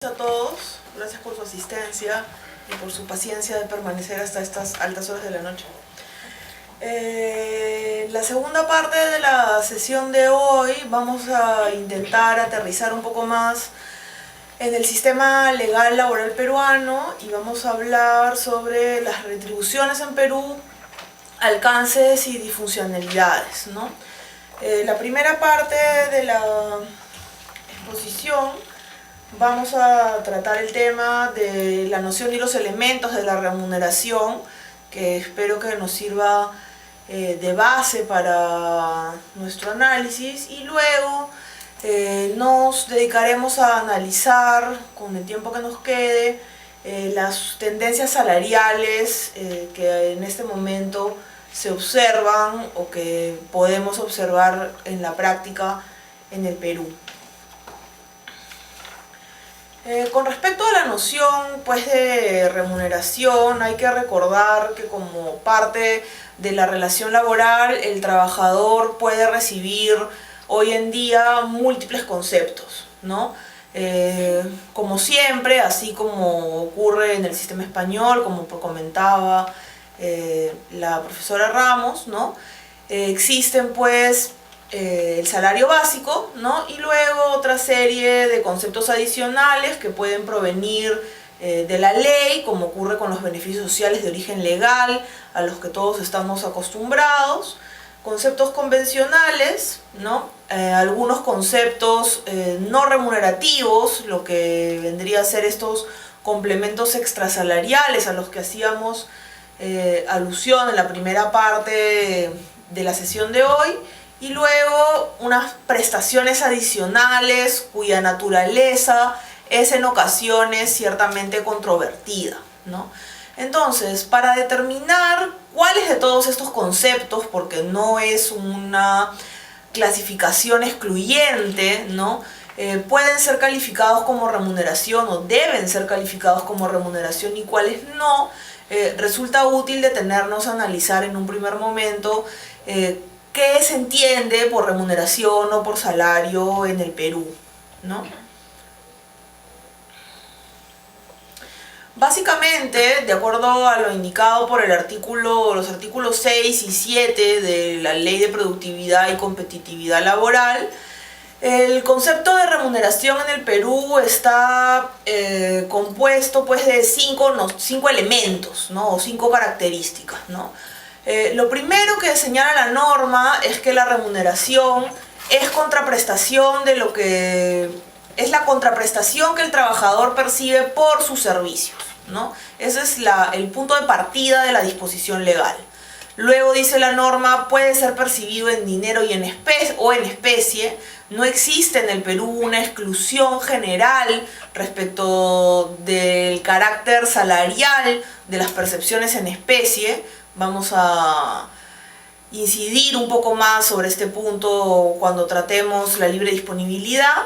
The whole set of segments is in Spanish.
A todos, gracias por su asistencia y por su paciencia de permanecer hasta estas altas horas de la noche. La segunda parte de la sesión de hoy vamos a intentar aterrizar un poco más en el sistema legal laboral peruano y vamos a hablar sobre las retribuciones en Perú, alcances y disfuncionalidades, ¿no? La primera parte de la exposición vamos a tratar el tema de la noción y los elementos de la remuneración, que espero que nos sirva de base para nuestro análisis, y luego nos dedicaremos a analizar, con el tiempo que nos quede, las tendencias salariales que en este momento se observan o que podemos observar en la práctica en el Perú. Con respecto a la noción de remuneración, hay que recordar que como parte de la relación laboral, el trabajador puede recibir hoy en día múltiples conceptos, ¿no? Como siempre, así como ocurre en el sistema español, como comentaba la profesora Ramos, ¿no? Existen el salario básico, ¿no? Y luego otra serie de conceptos adicionales que pueden provenir de la ley, como ocurre con los beneficios sociales de origen legal, a los que todos estamos acostumbrados, conceptos convencionales, ¿no? Algunos conceptos no remunerativos, lo que vendría a ser estos complementos extrasalariales a los que hacíamos alusión en la primera parte de la sesión de hoy, y luego unas prestaciones adicionales cuya naturaleza es en ocasiones ciertamente controvertida, ¿no? Entonces, para determinar cuáles de todos estos conceptos, porque no es una clasificación excluyente, ¿no? Pueden ser calificados como remuneración o deben ser calificados como remuneración y cuáles no, resulta útil detenernos a analizar en un primer momento ¿qué se entiende por remuneración o por salario en el Perú, ¿no? Básicamente, de acuerdo a lo indicado por los artículos 6 y 7 de la Ley de Productividad y Competitividad Laboral, el concepto de remuneración en el Perú está compuesto de cinco elementos, ¿no? O 5 características, ¿no? Lo primero que señala la norma es que la remuneración es contraprestación de lo que es la contraprestación que el trabajador percibe por sus servicios, ¿no? Ese es el punto de partida de la disposición legal. Luego dice la norma, puede ser percibido en dinero y en especie. No existe en el Perú una exclusión general respecto del carácter salarial de las percepciones en especie. Vamos a incidir un poco más sobre este punto cuando tratemos la libre disponibilidad.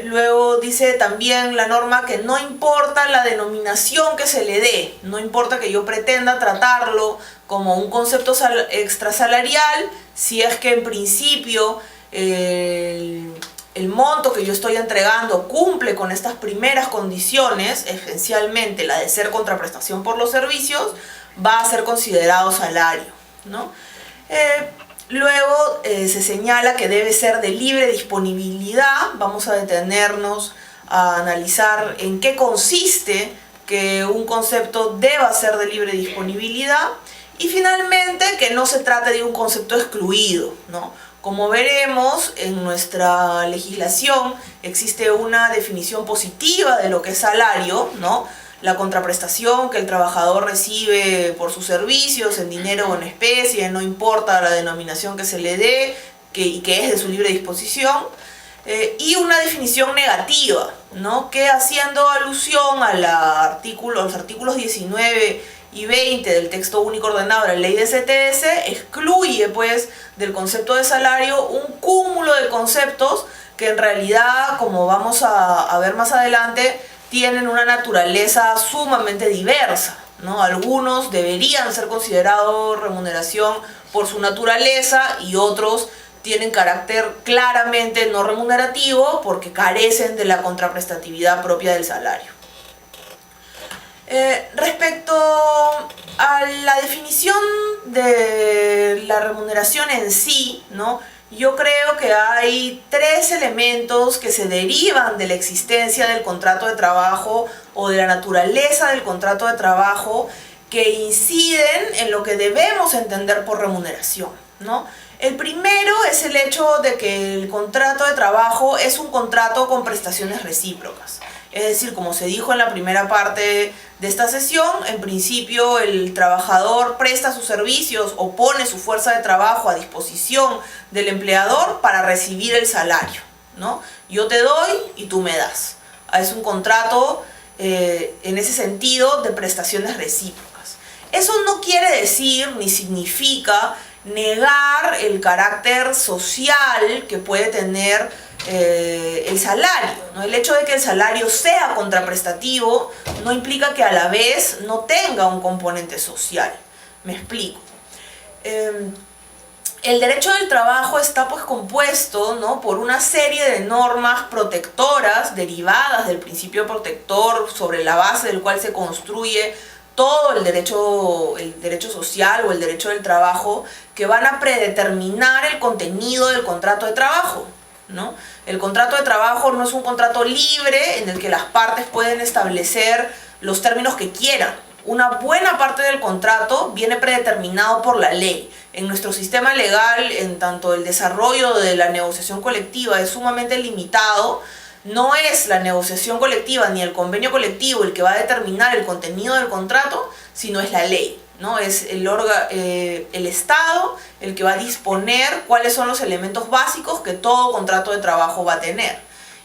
Luego dice también la norma que no importa la denominación que se le dé, no importa que yo pretenda tratarlo como un concepto extrasalarial, si es que en principio el monto que yo estoy entregando cumple con estas primeras condiciones, esencialmente la de ser contraprestación por los servicios, va a ser considerado salario, ¿no? Luego se señala que debe ser de libre disponibilidad. Vamos a detenernos a analizar en qué consiste que un concepto deba ser de libre disponibilidad. Y finalmente que no se trate de un concepto excluido, ¿no? Como veremos, en nuestra legislación existe una definición positiva de lo que es salario, ¿no? La contraprestación que el trabajador recibe por sus servicios en dinero o en especie, no importa la denominación que se le dé y que es de su libre disposición, y una definición negativa, ¿no? Que haciendo alusión a los artículos 19 y 20 del texto único ordenado de la ley de CTS, excluye del concepto de salario un cúmulo de conceptos que en realidad, como vamos a ver más adelante, tienen una naturaleza sumamente diversa, ¿no? Algunos deberían ser considerados remuneración por su naturaleza y otros tienen carácter claramente no remunerativo porque carecen de la contraprestatividad propia del salario. Respecto a la definición de la remuneración en sí, ¿no? Yo creo que hay 3 elementos que se derivan de la existencia del contrato de trabajo o de la naturaleza del contrato de trabajo que inciden en lo que debemos entender por remuneración, ¿no? El primero es el hecho de que el contrato de trabajo es un contrato con prestaciones recíprocas. Es decir, como se dijo en la primera parte de esta sesión, en principio el trabajador presta sus servicios o pone su fuerza de trabajo a disposición del empleador para recibir el salario, ¿no? Yo te doy y tú me das. Es un contrato en ese sentido de prestaciones recíprocas. Eso no quiere decir ni significa negar el carácter social que puede tener el salario, ¿no? El hecho de que el salario sea contraprestativo no implica que a la vez no tenga un componente social. Me explico. El derecho del trabajo está pues compuesto, ¿no?, por una serie de normas protectoras derivadas del principio protector sobre la base del cual se construye todo el derecho social o el derecho del trabajo, que van a predeterminar el contenido del contrato de trabajo, ¿no? El contrato de trabajo no es un contrato libre en el que las partes pueden establecer los términos que quieran. Una buena parte del contrato viene predeterminado por la ley. En nuestro sistema legal, en tanto el desarrollo de la negociación colectiva es sumamente limitado, no es la negociación colectiva ni el convenio colectivo el que va a determinar el contenido del contrato, sino es la ley, ¿no? Es el Estado el que va a disponer cuáles son los elementos básicos que todo contrato de trabajo va a tener.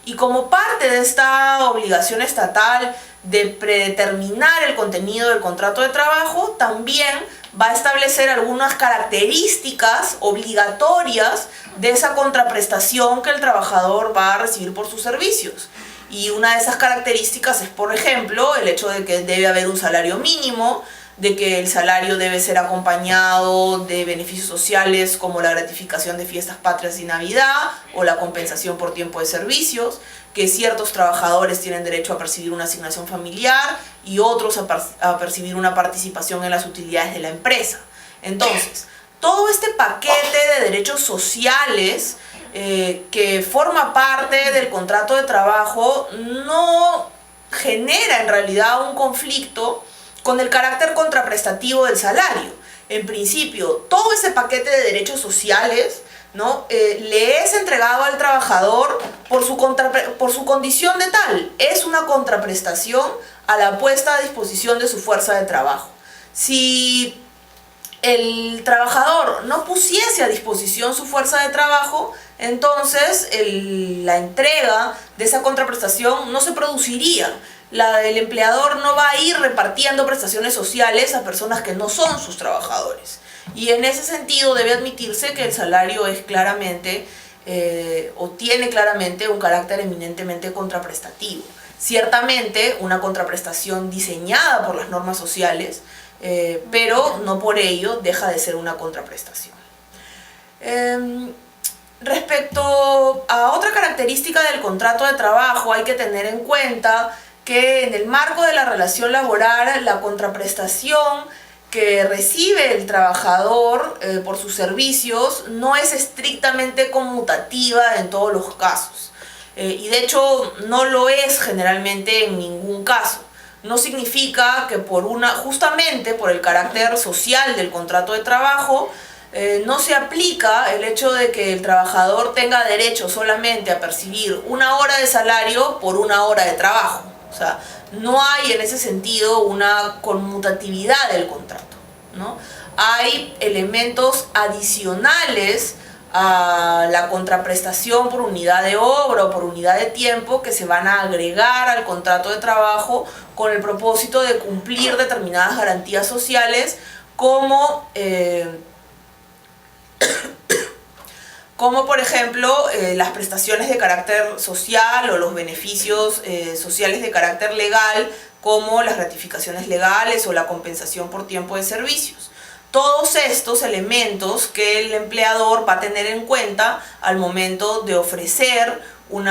Y como parte de esta obligación estatal de predeterminar el contenido del contrato de trabajo, también va a establecer algunas características obligatorias de esa contraprestación que el trabajador va a recibir por sus servicios. Y una de esas características es, por ejemplo, el hecho de que debe haber un salario mínimo, de que el salario debe ser acompañado de beneficios sociales como la gratificación de fiestas patrias y Navidad o la compensación por tiempo de servicios, que ciertos trabajadores tienen derecho a percibir una asignación familiar y otros a percibir una participación en las utilidades de la empresa. Entonces, todo este paquete de derechos sociales que forma parte del contrato de trabajo no genera en realidad un conflicto con el carácter contraprestativo del salario. En principio, todo ese paquete de derechos sociales, ¿no?, le es entregado al trabajador por su condición de tal. Es una contraprestación a la puesta a disposición de su fuerza de trabajo. Si el trabajador no pusiese a disposición su fuerza de trabajo, entonces la entrega de esa contraprestación no se produciría. El empleador no va a ir repartiendo prestaciones sociales a personas que no son sus trabajadores. Y en ese sentido debe admitirse que el salario es claramente o tiene claramente un carácter eminentemente contraprestativo. Ciertamente una contraprestación diseñada por las normas sociales, pero no por ello deja de ser una contraprestación. Respecto a otra característica del contrato de trabajo, hay que tener en cuenta que en el marco de la relación laboral, la contraprestación que recibe el trabajador por sus servicios no es estrictamente conmutativa en todos los casos. Y de hecho no lo es generalmente en ningún caso. No significa que justamente por el carácter social del contrato de trabajo, no se aplica el hecho de que el trabajador tenga derecho solamente a percibir 1 hora de salario por 1 hora de trabajo. O sea, no hay en ese sentido una conmutatividad del contrato, ¿no? Hay elementos adicionales a la contraprestación por unidad de obra o por unidad de tiempo que se van a agregar al contrato de trabajo con el propósito de cumplir determinadas garantías sociales como por ejemplo las prestaciones de carácter social o los beneficios sociales de carácter legal, como las gratificaciones legales o la compensación por tiempo de servicios. Todos estos elementos que el empleador va a tener en cuenta al momento de ofrecer un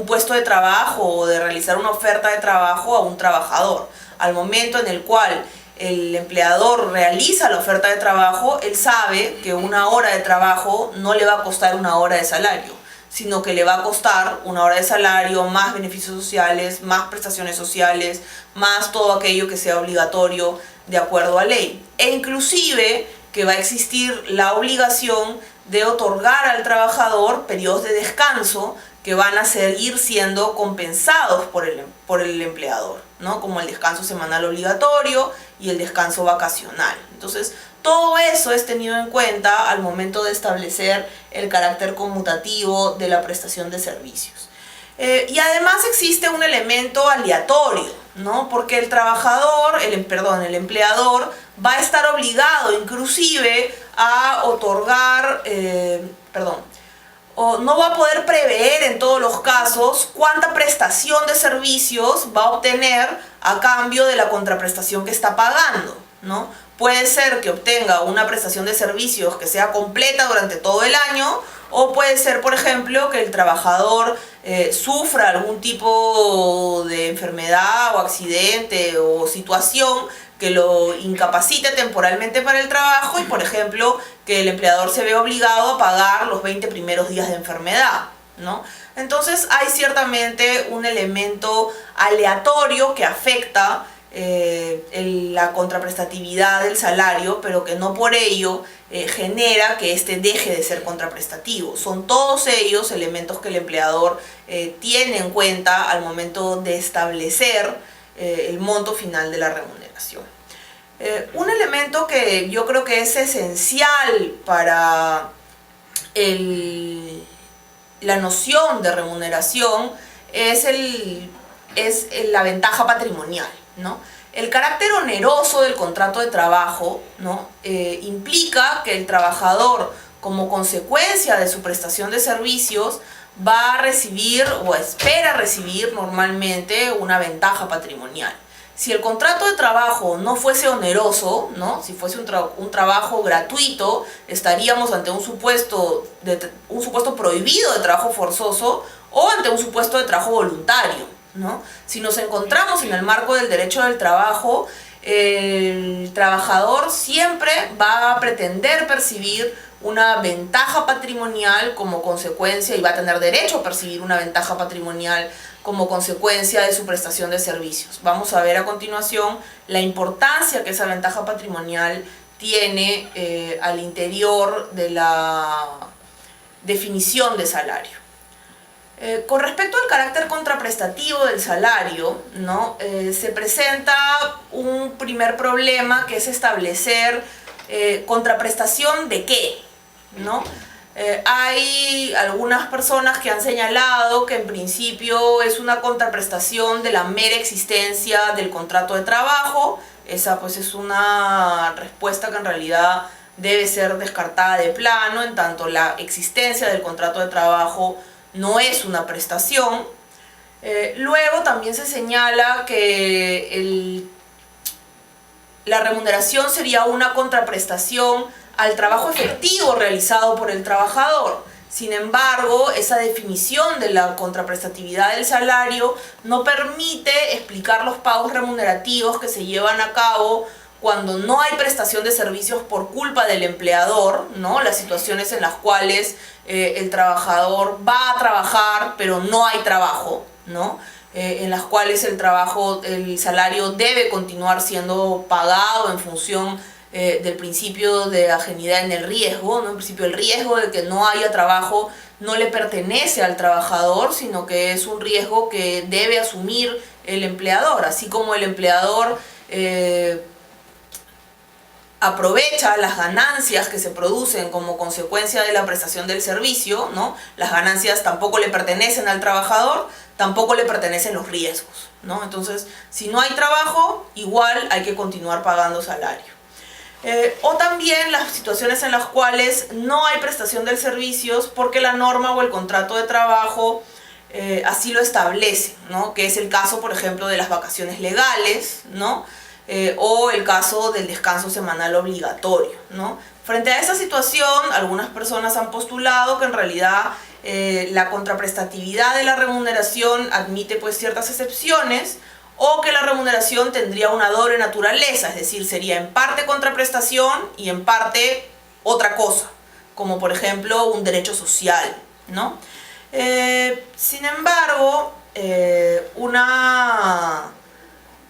puesto de trabajo o de realizar una oferta de trabajo a un trabajador. Al momento en el cual el empleador realiza la oferta de trabajo, él sabe que una hora de trabajo no le va a costar una hora de salario, sino que le va a costar una hora de salario, más beneficios sociales, más prestaciones sociales, más todo aquello que sea obligatorio de acuerdo a ley. E inclusive que va a existir la obligación de otorgar al trabajador periodos de descanso que van a seguir siendo compensados por el empleador, ¿no? Como el descanso semanal obligatorio y el descanso vacacional. Entonces, todo eso es tenido en cuenta al momento de establecer el carácter conmutativo de la prestación de servicios. Y además existe un elemento aleatorio, ¿no? Porque el trabajador, el empleador va a estar obligado inclusive a otorgar, o no va a poder prever en todos los casos cuánta prestación de servicios va a obtener a cambio de la contraprestación que está pagando, ¿no? Puede ser que obtenga una prestación de servicios que sea completa durante todo el año, o puede ser, por ejemplo, que el trabajador sufra algún tipo de enfermedad o accidente o situación que lo incapacite temporalmente para el trabajo y, por ejemplo, que el empleador se vea obligado a pagar los 20 primeros días de enfermedad, ¿no? Entonces hay ciertamente un elemento aleatorio que afecta la contraprestatividad del salario, pero que no por ello genera que éste deje de ser contraprestativo. Son todos ellos elementos que el empleador tiene en cuenta al momento de establecer el monto final de la remuneración. Un elemento que yo creo que es esencial para la noción de remuneración es la ventaja patrimonial, ¿no? El carácter oneroso del contrato de trabajo, ¿no? Implica que el trabajador, como consecuencia de su prestación de servicios, va a recibir o espera recibir normalmente una ventaja patrimonial. Si el contrato de trabajo no fuese oneroso, ¿no? Si fuese un trabajo gratuito, estaríamos ante un supuesto prohibido de trabajo forzoso o ante un supuesto de trabajo voluntario, ¿no? Si nos encontramos en el marco del derecho del trabajo, el trabajador siempre va a pretender percibir una ventaja patrimonial como consecuencia y va a tener derecho a percibir una ventaja patrimonial como consecuencia de su prestación de servicios. Vamos a ver a continuación la importancia que esa ventaja patrimonial tiene al interior de la definición de salario. Con respecto al carácter contraprestativo del salario, ¿no? Se presenta un primer problema que es establecer contraprestación de qué, ¿no? Hay algunas personas que han señalado que en principio es una contraprestación de la mera existencia del contrato de trabajo. Esa pues es una respuesta que en realidad debe ser descartada de plano, en tanto la existencia del contrato de trabajo no es una prestación. Luego también se señala que la remuneración sería una contraprestación al trabajo efectivo realizado por el trabajador. Sin embargo, esa definición de la contraprestatividad del salario no permite explicar los pagos remunerativos que se llevan a cabo cuando no hay prestación de servicios por culpa del empleador, ¿no? Las situaciones en las cuales el trabajador va a trabajar pero no hay trabajo, ¿no? En las cuales el salario debe continuar siendo pagado en función del principio de ajenidad en el riesgo, ¿no? El principio del riesgo de que no haya trabajo no le pertenece al trabajador, sino que es un riesgo que debe asumir el empleador, así como el empleador aprovecha las ganancias que se producen como consecuencia de la prestación del servicio, ¿no? Las ganancias tampoco le pertenecen al trabajador, tampoco le pertenecen los riesgos, ¿no? Entonces, si no hay trabajo, igual hay que continuar pagando salario. O también las situaciones en las cuales no hay prestación de servicios porque la norma o el contrato de trabajo así lo establece, ¿no? Que es el caso, por ejemplo, de las vacaciones legales, ¿no? o el caso del descanso semanal obligatorio, ¿no? Frente a esa situación, algunas personas han postulado que en realidad la contraprestatividad de la remuneración admite pues ciertas excepciones, o que la remuneración tendría una doble naturaleza, es decir, sería en parte contraprestación y en parte otra cosa, como por ejemplo un derecho social, ¿no? Sin embargo,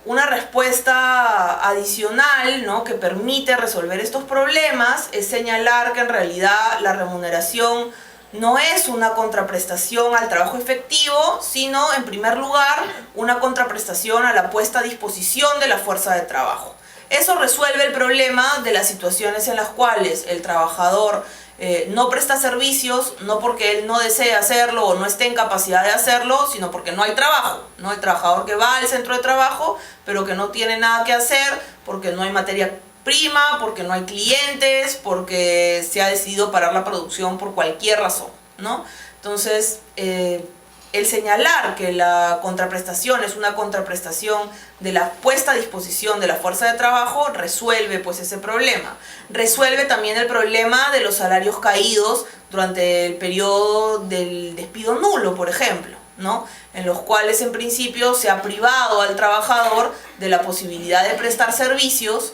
una respuesta adicional, ¿no?, que permite resolver estos problemas es señalar que en realidad la remuneración no es una contraprestación al trabajo efectivo, sino en primer lugar una contraprestación a la puesta a disposición de la fuerza de trabajo. Eso resuelve el problema de las situaciones en las cuales el trabajador no presta servicios, no porque él no desee hacerlo o no esté en capacidad de hacerlo, sino porque no hay trabajo, ¿no? El trabajador que va al centro de trabajo, pero que no tiene nada que hacer porque no hay materia prima, porque no hay clientes, porque se ha decidido parar la producción por cualquier razón, ¿no? Entonces, el señalar que la contraprestación es una contraprestación de la puesta a disposición de la fuerza de trabajo resuelve pues ese problema. Resuelve también el problema de los salarios caídos durante el periodo del despido nulo, por ejemplo, ¿no?, en los cuales en principio se ha privado al trabajador de la posibilidad de prestar servicios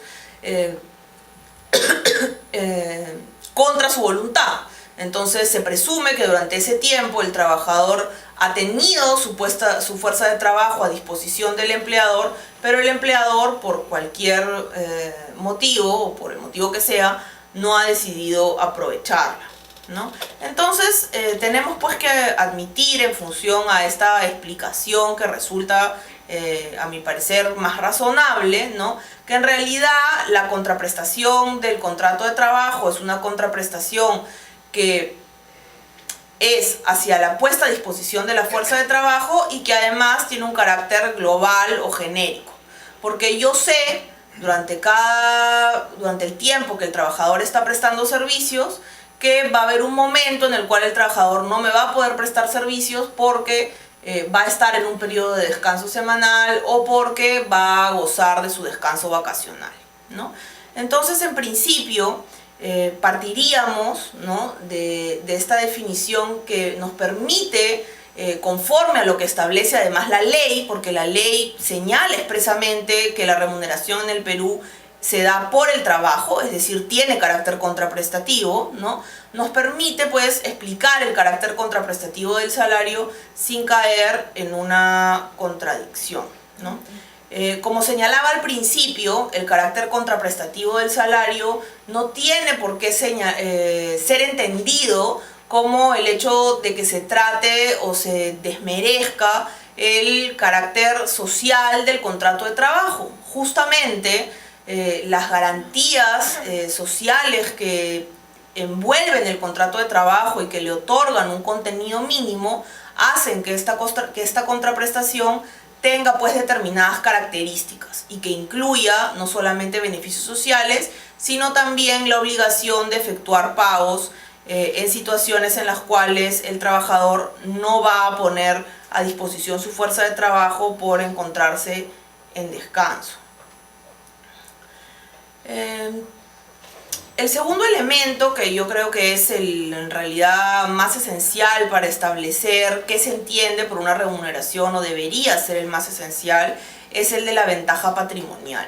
contra su voluntad. Entonces se presume que durante ese tiempo el trabajador ha tenido su fuerza de trabajo a disposición del empleador, pero el empleador, por cualquier motivo, o por el motivo que sea, no ha decidido aprovecharla, ¿no? Entonces tenemos pues que admitir, en función a esta explicación que resulta a mi parecer más razonable, ¿no?, que en realidad la contraprestación del contrato de trabajo es una contraprestación que es hacia la puesta a disposición de la fuerza de trabajo y que además tiene un carácter global o genérico. Porque yo sé, durante el tiempo que el trabajador está prestando servicios, que va a haber un momento en el cual el trabajador no me va a poder prestar servicios porque va a estar en un periodo de descanso semanal o porque va a gozar de su descanso vacacional, ¿no? Entonces, en principio, partiríamos, ¿no?, de esta definición que nos permite, conforme a lo que establece además la ley, porque la ley señala expresamente que la remuneración en el Perú se da por el trabajo, es decir, tiene carácter contraprestativo, ¿no?, nos permite pues explicar el carácter contraprestativo del salario sin caer en una contradicción, ¿no? Como señalaba al principio, el carácter contraprestativo del salario no tiene por qué ser entendido como el hecho de que se trate o se desmerezca el carácter social del contrato de trabajo. Justamente las garantías sociales que envuelven el contrato de trabajo y que le otorgan un contenido mínimo hacen que esta contraprestación tenga pues determinadas características y que incluya no solamente beneficios sociales, sino también la obligación de efectuar pagos en situaciones en las cuales el trabajador no va a poner a disposición su fuerza de trabajo por encontrarse en descanso. El segundo elemento, que yo creo que es en realidad más esencial para establecer qué se entiende por una remuneración, o debería ser el más esencial, es el de la ventaja patrimonial.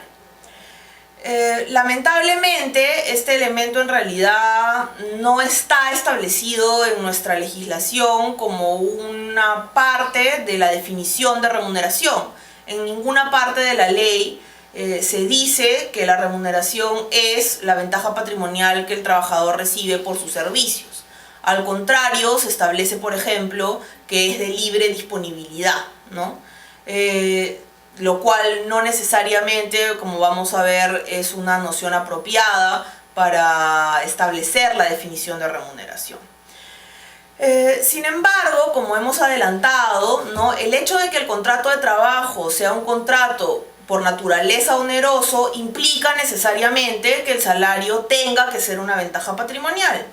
Lamentablemente, este elemento en realidad no está establecido en nuestra legislación como una parte de la definición de remuneración. En ninguna parte de la ley se dice que la remuneración es la ventaja patrimonial que el trabajador recibe por sus servicios. Al contrario, se establece, por ejemplo, que es de libre disponibilidad, ¿no? Lo cual no necesariamente, como vamos a ver, es una noción apropiada para establecer la definición de remuneración. Sin embargo, como hemos adelantado, ¿no?, el hecho de que el contrato de trabajo sea un contrato por naturaleza oneroso implica necesariamente que el salario tenga que ser una ventaja patrimonial.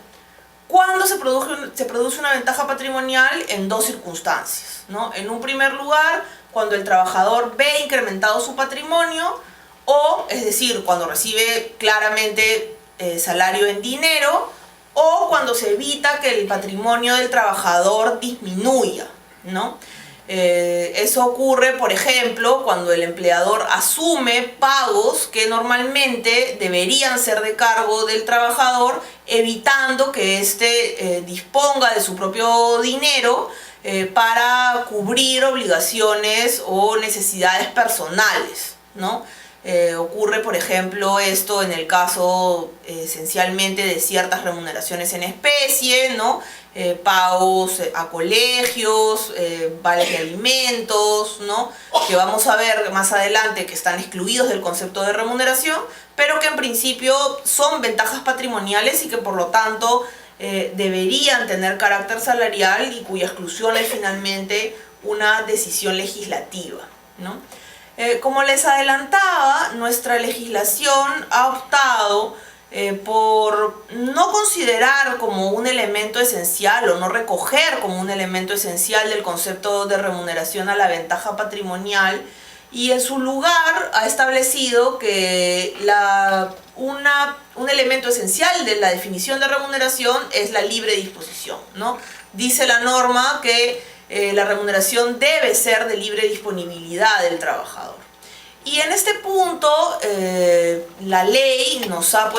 ¿Cuándo se produce una ventaja patrimonial? En dos circunstancias, ¿no? En un primer lugar, cuando el trabajador ve incrementado su patrimonio, o, es decir, cuando recibe claramente salario en dinero, o cuando se evita que el patrimonio del trabajador disminuya, ¿no? Eso ocurre, por ejemplo, cuando el empleador asume pagos que normalmente deberían ser de cargo del trabajador, evitando que éste disponga de su propio dinero para cubrir obligaciones o necesidades personales, ¿no? Ocurre, por ejemplo, esto en el caso esencialmente de ciertas remuneraciones en especie, ¿no? Pagos a colegios, vales de alimentos, ¿no? Que vamos a ver más adelante que están excluidos del concepto de remuneración, pero que en principio son ventajas patrimoniales y que por lo tanto deberían tener carácter salarial y cuya exclusión es finalmente una decisión legislativa, ¿no? Como les adelantaba, nuestra legislación ha optado por no considerar como un elemento esencial o no recoger como un elemento esencial del concepto de remuneración a la ventaja patrimonial, y en su lugar ha establecido que un elemento esencial de la definición de remuneración es la libre disposición, ¿no? Dice la norma que la remuneración debe ser de libre disponibilidad del trabajador. Y en este punto la ley nos ha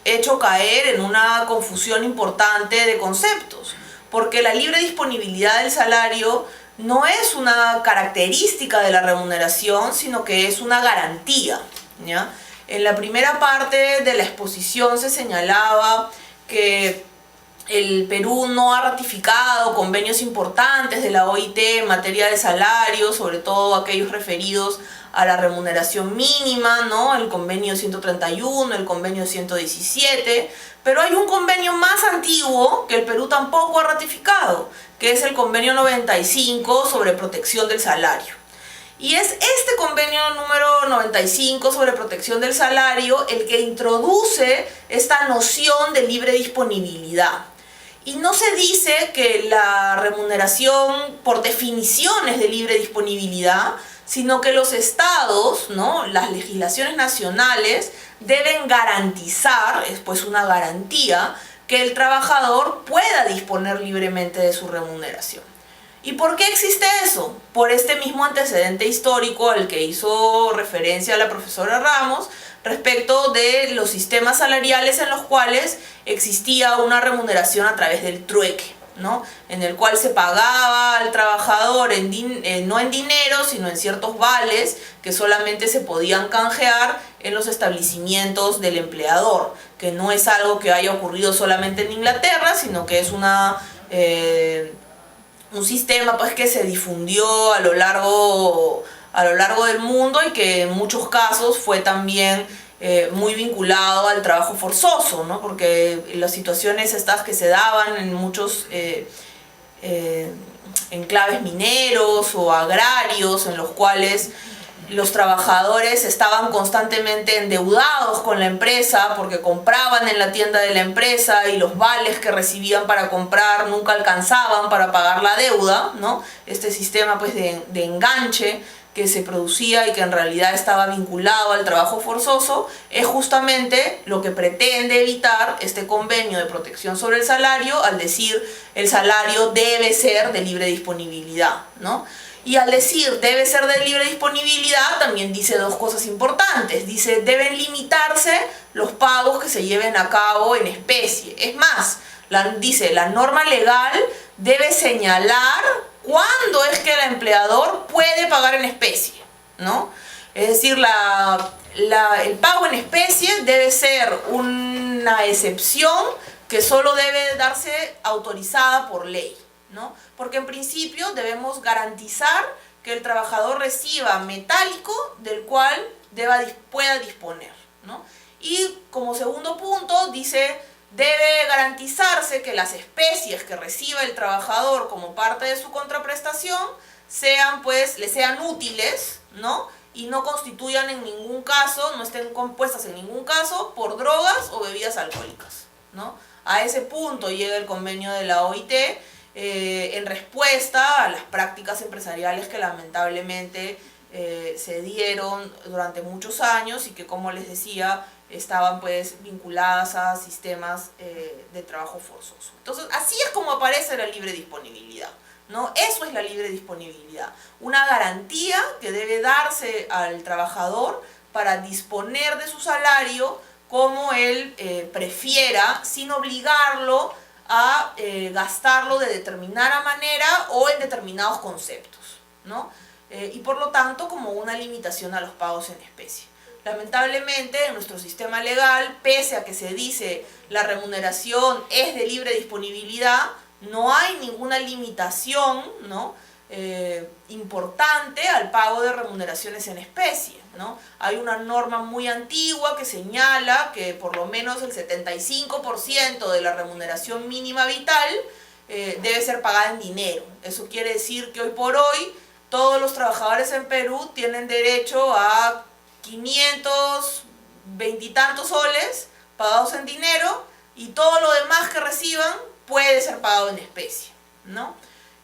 hecho caer en una confusión importante de conceptos, porque la libre disponibilidad del salario no es una característica de la remuneración, sino que es una garantía, ¿ya? En la primera parte de la exposición se señalaba que el Perú no ha ratificado convenios importantes de la OIT en materia de salarios, sobre todo aquellos referidos a la remuneración mínima, ¿no? El convenio 131, el convenio 117, pero hay un convenio más antiguo que el Perú tampoco ha ratificado, que es el convenio 95 sobre protección del salario. Y es este convenio número 95 sobre protección del salario el que introduce esta noción de libre disponibilidad. Y no se dice que la remuneración por definición es de libre disponibilidad, sino que los estados, ¿no?, las legislaciones nacionales deben garantizar, es pues una garantía, que el trabajador pueda disponer libremente de su remuneración. ¿Y por qué existe eso? Por este mismo antecedente histórico al que hizo referencia la profesora Ramos, respecto de los sistemas salariales en los cuales existía una remuneración a través del trueque, ¿no? En el cual se pagaba al trabajador no en dinero, sino en ciertos vales que solamente se podían canjear en los establecimientos del empleador, que no es algo que haya ocurrido solamente en Inglaterra, sino que es un sistema pues que se difundió a lo largo del mundo y que en muchos casos fue también muy vinculado al trabajo forzoso, ¿no? Porque las situaciones estas que se daban en muchos enclaves mineros o agrarios, en los cuales los trabajadores estaban constantemente endeudados con la empresa porque compraban en la tienda de la empresa y los vales que recibían para comprar nunca alcanzaban para pagar la deuda, ¿no? Este sistema pues de enganche que se producía y que en realidad estaba vinculado al trabajo forzoso es justamente lo que pretende evitar este convenio de protección sobre el salario al decir el salario debe ser de libre disponibilidad, ¿no? Y al decir debe ser de libre disponibilidad también dice dos cosas importantes. Dice deben limitarse los pagos que se lleven a cabo en especie. Es más, dice la norma legal debe señalar cuándo es que el empleador puede pagar en especie, ¿no? Es decir, el pago en especie debe ser una excepción que solo debe darse autorizada por ley, ¿no? Porque en principio debemos garantizar que el trabajador reciba metálico del cual pueda disponer, ¿no? Y como segundo punto dice debe garantizarse que las especies que reciba el trabajador como parte de su contraprestación le sean útiles, ¿no? Y no constituyan en ningún caso, no estén compuestas en ningún caso por drogas o bebidas alcohólicas, ¿no? A ese punto llega el convenio de la OIT en respuesta a las prácticas empresariales que lamentablemente se dieron durante muchos años y que, como les decía, estaban pues vinculadas a sistemas de trabajo forzoso. Entonces, así es como aparece la libre disponibilidad, ¿no? Eso es la libre disponibilidad, una garantía que debe darse al trabajador para disponer de su salario como él prefiera, sin obligarlo a gastarlo de determinada manera o en determinados conceptos, ¿no? Y por lo tanto como una limitación a los pagos en especie. Lamentablemente en nuestro sistema legal, pese a que se dice la remuneración es de libre disponibilidad, no hay ninguna limitación, ¿no? Importante al pago de remuneraciones en especie, ¿no? Hay una norma muy antigua que señala que por lo menos el 75% de la remuneración mínima vital debe ser pagada en dinero. Eso quiere decir que hoy por hoy todos los trabajadores en Perú tienen derecho a 520 y tantos soles pagados en dinero, y todo lo demás que reciban puede ser pagado en especie, ¿no?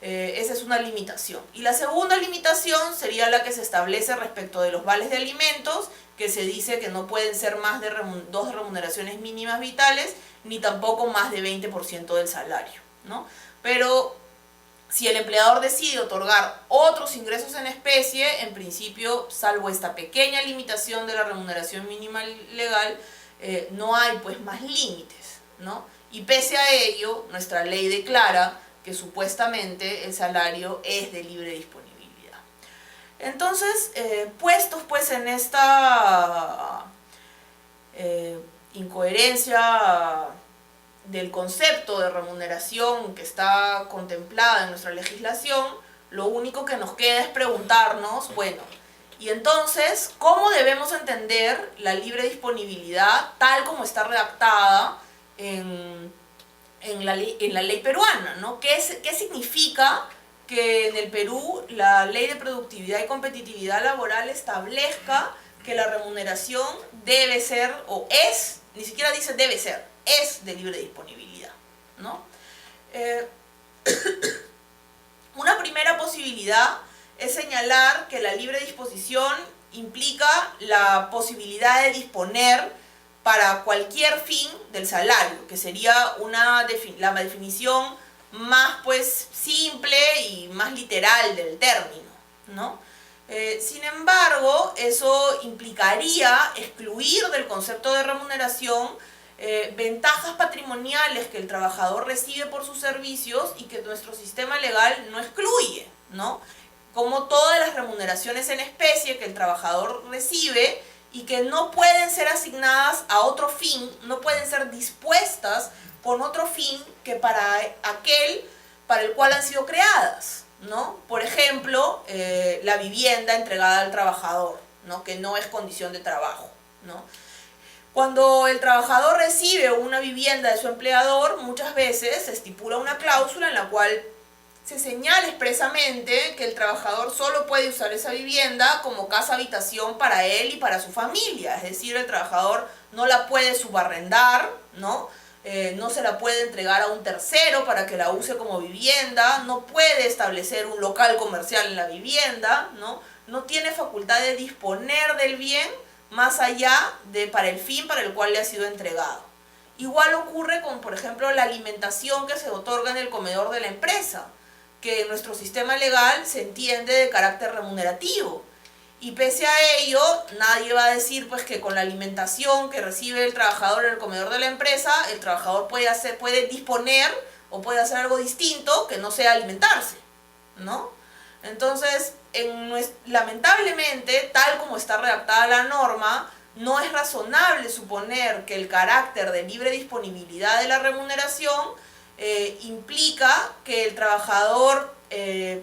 Esa es una limitación. Y la segunda limitación sería la que se establece respecto de los vales de alimentos, que se dice que no pueden ser más de dos remuneraciones mínimas vitales, ni tampoco más de 20% del salario, ¿no? Pero si el empleador decide otorgar otros ingresos en especie, en principio, salvo esta pequeña limitación de la remuneración mínima legal, no hay pues más límites, ¿no? Y pese a ello, nuestra ley declara que supuestamente el salario es de libre disponibilidad. Entonces, puestos pues en esta incoherencia del concepto de remuneración que está contemplada en nuestra legislación, lo único que nos queda es preguntarnos, bueno, y entonces, ¿cómo debemos entender la libre disponibilidad tal como está redactada en la ley peruana, ¿no? ¿Qué significa que en el Perú la ley de productividad y competitividad laboral establezca que la remuneración debe ser, o es, ni siquiera dice debe ser, es de libre disponibilidad, ¿no? Una primera posibilidad es señalar que la libre disposición implica la posibilidad de disponer para cualquier fin del salario, que sería la definición más pues simple y más literal del término, ¿no? Sin embargo, eso implicaría excluir del concepto de remuneración ventajas patrimoniales que el trabajador recibe por sus servicios y que nuestro sistema legal no excluye, ¿no? Como todas las remuneraciones en especie que el trabajador recibe y que no pueden ser asignadas a otro fin, no pueden ser dispuestas con otro fin que para aquel para el cual han sido creadas, ¿no? Por ejemplo, la vivienda entregada al trabajador, ¿no? Que no es condición de trabajo, ¿no? Cuando el trabajador recibe una vivienda de su empleador, muchas veces se estipula una cláusula en la cual se señala expresamente que el trabajador solo puede usar esa vivienda como casa-habitación para él y para su familia. Es decir, el trabajador no la puede subarrendar, ¿no? No se la puede entregar a un tercero para que la use como vivienda, no puede establecer un local comercial en la vivienda, ¿no? No tiene facultad de disponer del bien más allá de para el fin para el cual le ha sido entregado. Igual ocurre con, por ejemplo, la alimentación que se otorga en el comedor de la empresa, que en nuestro sistema legal se entiende de carácter remunerativo. Y pese a ello, nadie va a decir pues que con la alimentación que recibe el trabajador en el comedor de la empresa, el trabajador puede disponer o puede hacer algo distinto que no sea alimentarse, ¿no? Entonces, lamentablemente, tal como está redactada la norma, no es razonable suponer que el carácter de libre disponibilidad de la remuneración implica que el trabajador,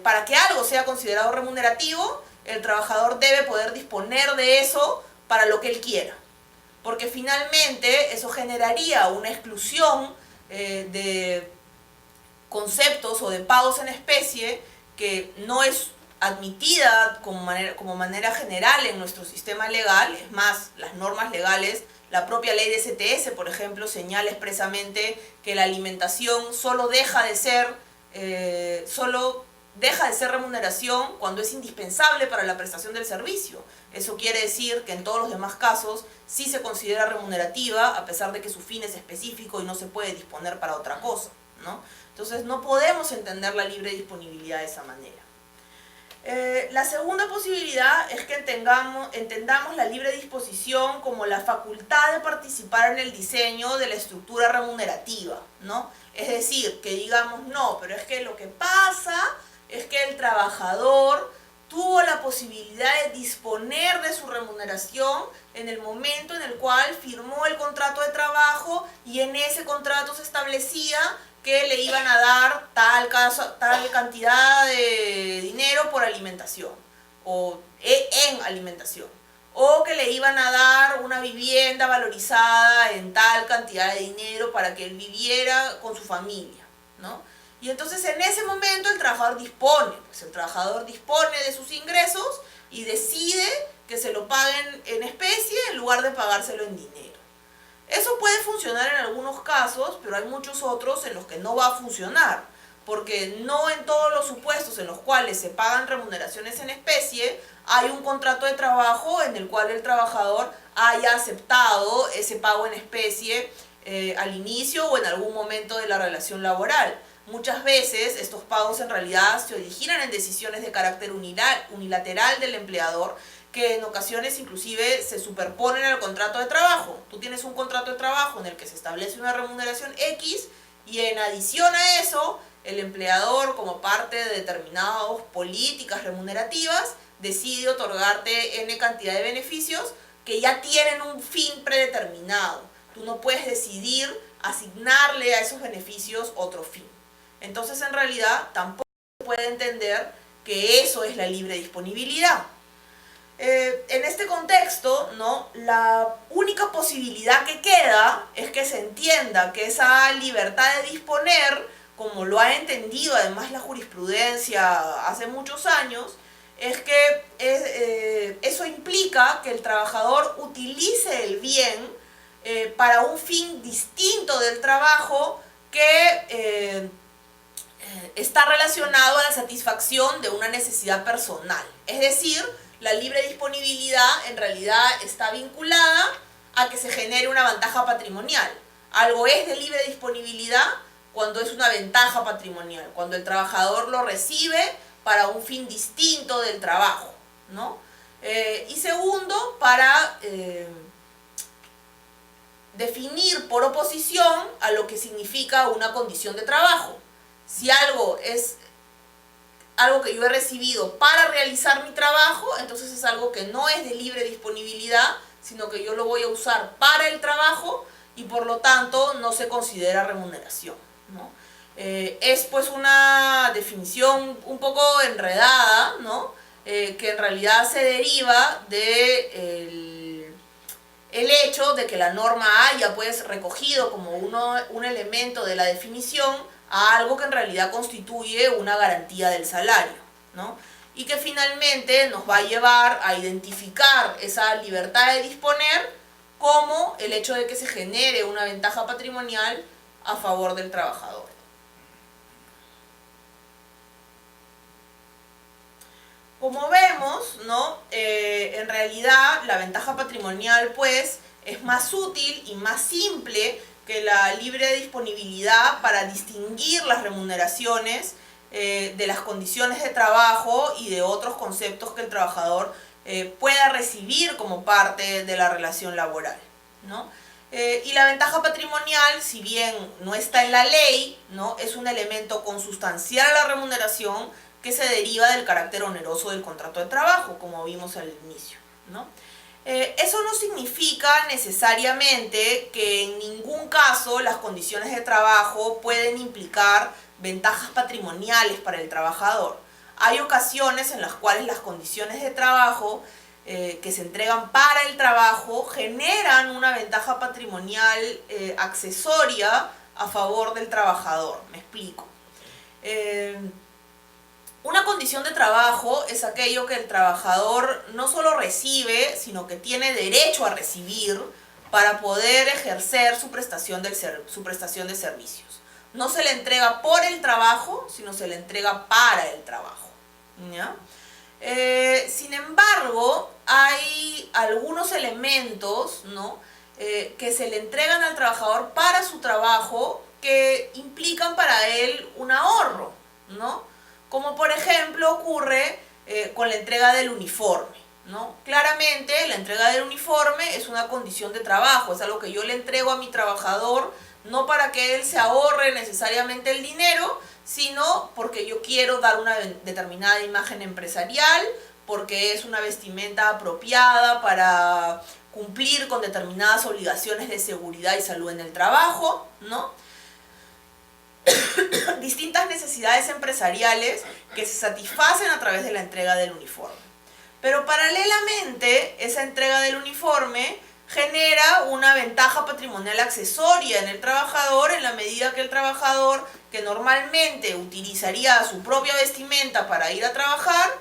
para que algo sea considerado remunerativo, el trabajador debe poder disponer de eso para lo que él quiera. Porque finalmente eso generaría una exclusión de conceptos o de pagos en especie que no es admitida como manera general en nuestro sistema legal. Es más, las normas legales, la propia ley de STS, por ejemplo, señala expresamente que la alimentación solo deja de ser, solo deja de ser remuneración cuando es indispensable para la prestación del servicio. Eso quiere decir que en todos los demás casos sí se considera remunerativa, a pesar de que su fin es específico y no se puede disponer para otra cosa, ¿no? Entonces no podemos entender la libre disponibilidad de esa manera. La segunda posibilidad es que entendamos la libre disposición como la facultad de participar en el diseño de la estructura remunerativa, ¿no? Es decir, que digamos, no, pero es que lo que pasa es que el trabajador tuvo la posibilidad de disponer de su remuneración en el momento en el cual firmó el contrato de trabajo y en ese contrato se establecía que le iban a dar tal cantidad de dinero por alimentación o en alimentación, o que le iban a dar una vivienda valorizada en tal cantidad de dinero para que él viviera con su familia, ¿no? Y entonces en ese momento el trabajador dispone de sus ingresos y decide que se lo paguen en especie en lugar de pagárselo en dinero. Eso puede funcionar en algunos casos, pero hay muchos otros en los que no va a funcionar, porque no en todos los supuestos en los cuales se pagan remuneraciones en especie hay un contrato de trabajo en el cual el trabajador haya aceptado ese pago en especie al inicio o en algún momento de la relación laboral. Muchas veces estos pagos en realidad se originan en decisiones de carácter unilateral del empleador, que en ocasiones inclusive se superponen al contrato de trabajo. Tú tienes un contrato de trabajo en el que se establece una remuneración X y en adición a eso, el empleador, como parte de determinadas políticas remunerativas, decide otorgarte N cantidad de beneficios que ya tienen un fin predeterminado. Tú no puedes decidir asignarle a esos beneficios otro fin. Entonces, en realidad, tampoco se puede entender que eso es la libre disponibilidad. En este contexto, ¿no?, la única posibilidad que queda es que se entienda que esa libertad de disponer, como lo ha entendido además la jurisprudencia hace muchos años, es que eso implica que el trabajador utilice el bien para un fin distinto del trabajo que está relacionado a la satisfacción de una necesidad personal. Es decir, la libre disponibilidad en realidad está vinculada a que se genere una ventaja patrimonial. Algo es de libre disponibilidad cuando es una ventaja patrimonial, cuando el trabajador lo recibe para un fin distinto del trabajo, ¿no? Y segundo, para definir por oposición a lo que significa una condición de trabajo. Si algo es algo que yo he recibido para realizar mi trabajo, entonces es algo que no es de libre disponibilidad, sino que yo lo voy a usar para el trabajo y por lo tanto no se considera remuneración, ¿no? Es pues una definición un poco enredada, ¿no? Que en realidad se deriva de el hecho de que la norma haya pues recogido como un elemento de la definición a algo que en realidad constituye una garantía del salario, ¿no? Y que finalmente nos va a llevar a identificar esa libertad de disponer como el hecho de que se genere una ventaja patrimonial a favor del trabajador. Como vemos, ¿no? En realidad la ventaja patrimonial pues es más útil y más simple que la libre disponibilidad para distinguir las remuneraciones de las condiciones de trabajo y de otros conceptos que el trabajador pueda recibir como parte de la relación laboral, ¿no? Y la ventaja patrimonial, si bien no está en la ley, ¿no?, es un elemento consustancial a la remuneración que se deriva del carácter oneroso del contrato de trabajo, como vimos al inicio, ¿no? Eso no significa necesariamente que en ningún caso las condiciones de trabajo pueden implicar ventajas patrimoniales para el trabajador. Hay ocasiones en las cuales las condiciones de trabajo que se entregan para el trabajo generan una ventaja patrimonial accesoria a favor del trabajador. Me explico. Una condición de trabajo es aquello que el trabajador no solo recibe, sino que tiene derecho a recibir para poder ejercer su prestación de servicios. no se le entrega por el trabajo, sino se le entrega para el trabajo, ¿ya? Sin embargo, hay algunos elementos, ¿no?, que se le entregan al trabajador para su trabajo que implican para él un ahorro, ¿no? Como por ejemplo ocurre con la entrega del uniforme, ¿no? Claramente la entrega del uniforme es una condición de trabajo, es algo que yo le entrego a mi trabajador, no para que él se ahorre necesariamente el dinero, sino porque yo quiero dar una determinada imagen empresarial, porque es una vestimenta apropiada para cumplir con determinadas obligaciones de seguridad y salud en el trabajo, ¿no? Distintas necesidades empresariales que se satisfacen a través de la entrega del uniforme. Pero paralelamente, esa entrega del uniforme genera una ventaja patrimonial accesoria en el trabajador en la medida que el trabajador, que normalmente utilizaría su propia vestimenta para ir a trabajar,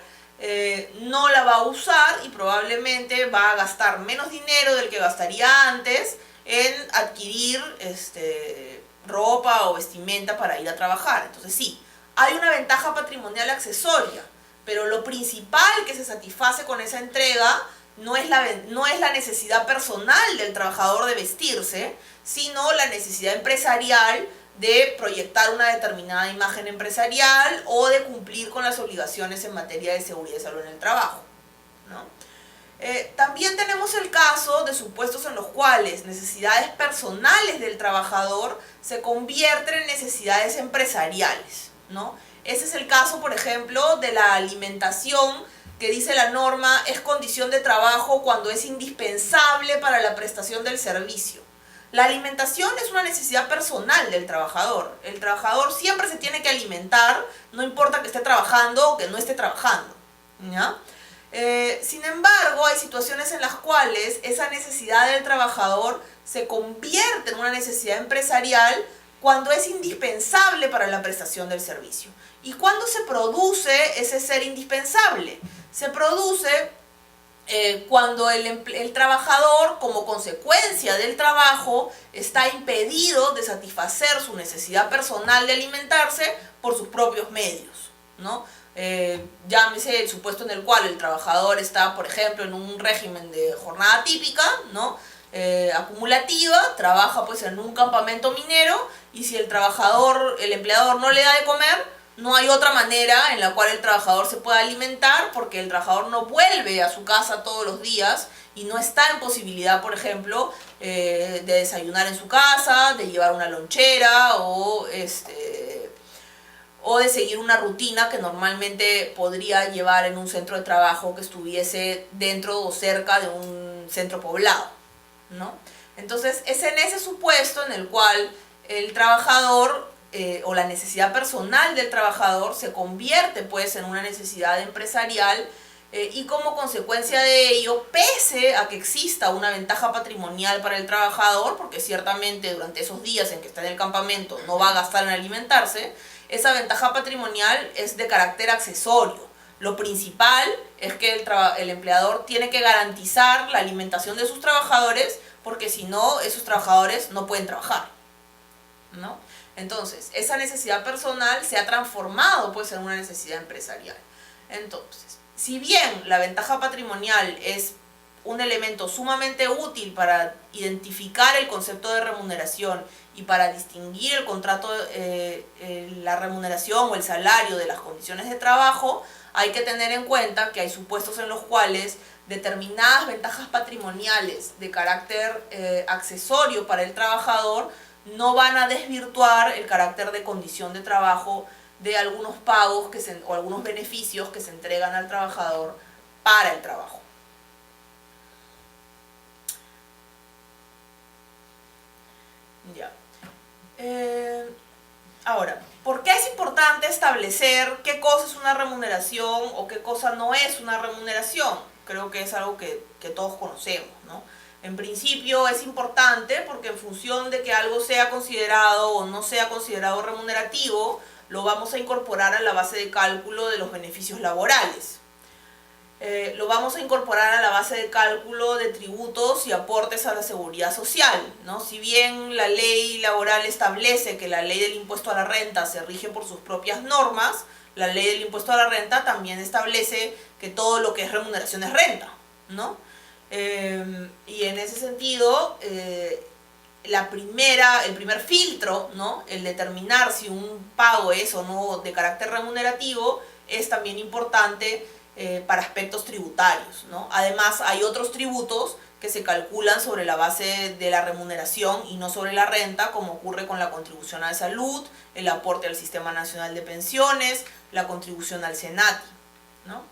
no la va a usar y probablemente va a gastar menos dinero del que gastaría antes en adquirir ropa o vestimenta para ir a trabajar. Entonces sí, hay una ventaja patrimonial accesoria, pero lo principal que se satisface con esa entrega no es la necesidad personal del trabajador de vestirse, sino la necesidad empresarial de proyectar una determinada imagen empresarial o de cumplir con las obligaciones en materia de seguridad y salud en el trabajo, ¿no? También tenemos el caso de supuestos en los cuales necesidades personales del trabajador se convierten en necesidades empresariales, ¿no? Ese es el caso, por ejemplo, de la alimentación, que dice la norma es condición de trabajo cuando es indispensable para la prestación del servicio. La alimentación es una necesidad personal del trabajador. El trabajador siempre se tiene que alimentar, no importa que esté trabajando o que no esté trabajando, ¿ya? Sin embargo, hay situaciones en las cuales esa necesidad del trabajador se convierte en una necesidad empresarial cuando es indispensable para la prestación del servicio. ¿Y cuándo se produce ese ser indispensable? Se produce cuando el trabajador, como consecuencia del trabajo, está impedido de satisfacer su necesidad personal de alimentarse por sus propios medios, ¿no? Llámese el supuesto en el cual el trabajador está, por ejemplo, en un régimen de jornada típica, ¿no?, acumulativa, trabaja pues en un campamento minero, y si el empleador no le da de comer, no hay otra manera en la cual el trabajador se pueda alimentar, porque el trabajador no vuelve a su casa todos los días y no está en posibilidad, por ejemplo, de desayunar en su casa, de llevar una lonchera o de seguir una rutina que normalmente podría llevar en un centro de trabajo que estuviese dentro o cerca de un centro poblado, ¿no? Entonces, es en ese supuesto en el cual el trabajador o la necesidad personal del trabajador se convierte pues en una necesidad empresarial y como consecuencia de ello, pese a que exista una ventaja patrimonial para el trabajador, porque ciertamente durante esos días en que está en el campamento no va a gastar en alimentarse, esa ventaja patrimonial es de carácter accesorio. Lo principal es que el empleador tiene que garantizar la alimentación de sus trabajadores, porque si no, esos trabajadores no pueden trabajar, ¿no? Entonces, esa necesidad personal se ha transformado pues en una necesidad empresarial. Entonces, si bien la ventaja patrimonial es un elemento sumamente útil para identificar el concepto de remuneración y para distinguir el contrato, la remuneración o el salario de las condiciones de trabajo, hay que tener en cuenta que hay supuestos en los cuales determinadas ventajas patrimoniales de carácter accesorio para el trabajador no van a desvirtuar el carácter de condición de trabajo de algunos pagos o algunos beneficios que se entregan al trabajador para el trabajo. Ya. Ahora, ¿por qué es importante establecer qué cosa es una remuneración o qué cosa no es una remuneración? Creo que es algo que todos conocemos, ¿no? En principio es importante porque en función de que algo sea considerado o no sea considerado remunerativo, lo vamos a incorporar a la base de cálculo de los beneficios laborales. lo vamos a incorporar a la base de cálculo de tributos y aportes a la seguridad social, ¿no? Si bien la ley laboral establece que la ley del impuesto a la renta se rige por sus propias normas, la ley del impuesto a la renta también establece que todo lo que es remuneración es renta, ¿no? Y en ese sentido, el primer filtro, ¿no? El determinar si un pago es o no de carácter remunerativo, es también importante para aspectos tributarios, ¿no? Además, hay otros tributos que se calculan sobre la base de la remuneración y no sobre la renta, como ocurre con la contribución a la salud, el aporte al Sistema Nacional de Pensiones, la contribución al SENATI, ¿no?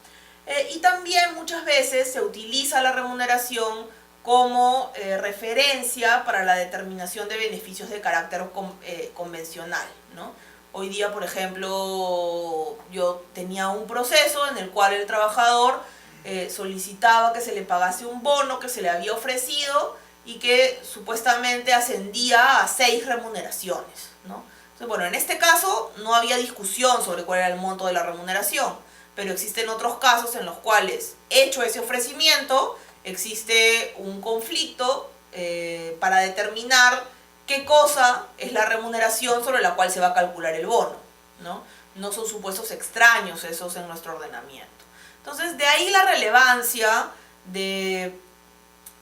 Y también muchas veces se utiliza la remuneración como referencia para la determinación de beneficios de carácter convencional, ¿no? Hoy día, por ejemplo, yo tenía un proceso en el cual el trabajador solicitaba que se le pagase un bono que se le había ofrecido y que supuestamente ascendía a 6 remuneraciones, ¿no? Entonces, bueno, en este caso no había discusión sobre cuál era el monto de la remuneración, pero existen otros casos en los cuales, hecho ese ofrecimiento, existe un conflicto para determinar qué cosa es la remuneración sobre la cual se va a calcular el bono, ¿no? No son supuestos extraños esos en nuestro ordenamiento. Entonces, de ahí la relevancia de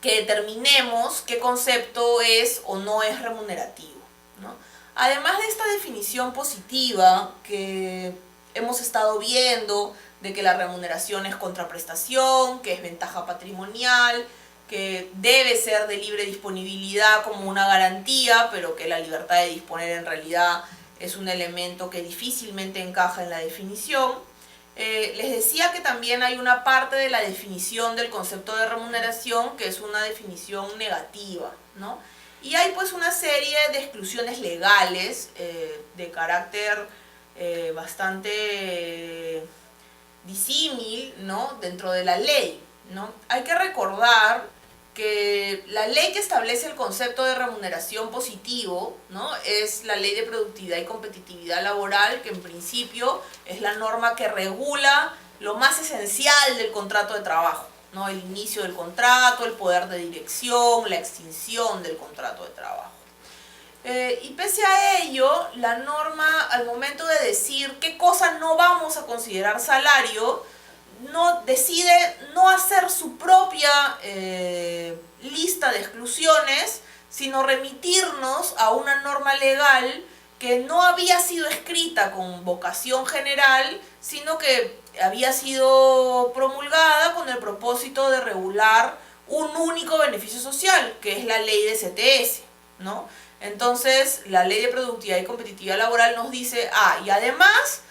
que determinemos qué concepto es o no es remunerativo, ¿no? Además de esta definición positiva que hemos estado viendo, de que la remuneración es contraprestación, que es ventaja patrimonial, que debe ser de libre disponibilidad como una garantía, pero que la libertad de disponer en realidad es un elemento que difícilmente encaja en la definición. Les decía que también hay una parte de la definición del concepto de remuneración que es una definición negativa, ¿no? Y hay pues una serie de exclusiones legales de carácter bastante disímil, ¿no? Dentro de la ley, ¿no? Hay que recordar que la ley que establece el concepto de remuneración positivo, ¿no? Es la Ley de Productividad y Competitividad Laboral, que en principio es la norma que regula lo más esencial del contrato de trabajo, ¿no? El inicio del contrato, el poder de dirección, la extinción del contrato de trabajo. Y pese a ello, la norma, al momento de decir qué cosa no vamos a considerar salario, decide no hacer su propia lista de exclusiones, sino remitirnos a una norma legal que no había sido escrita con vocación general, sino que había sido promulgada con el propósito de regular un único beneficio social, que es la ley de CTS, ¿no? Entonces, la Ley de Productividad y Competitividad Laboral nos dice, y además,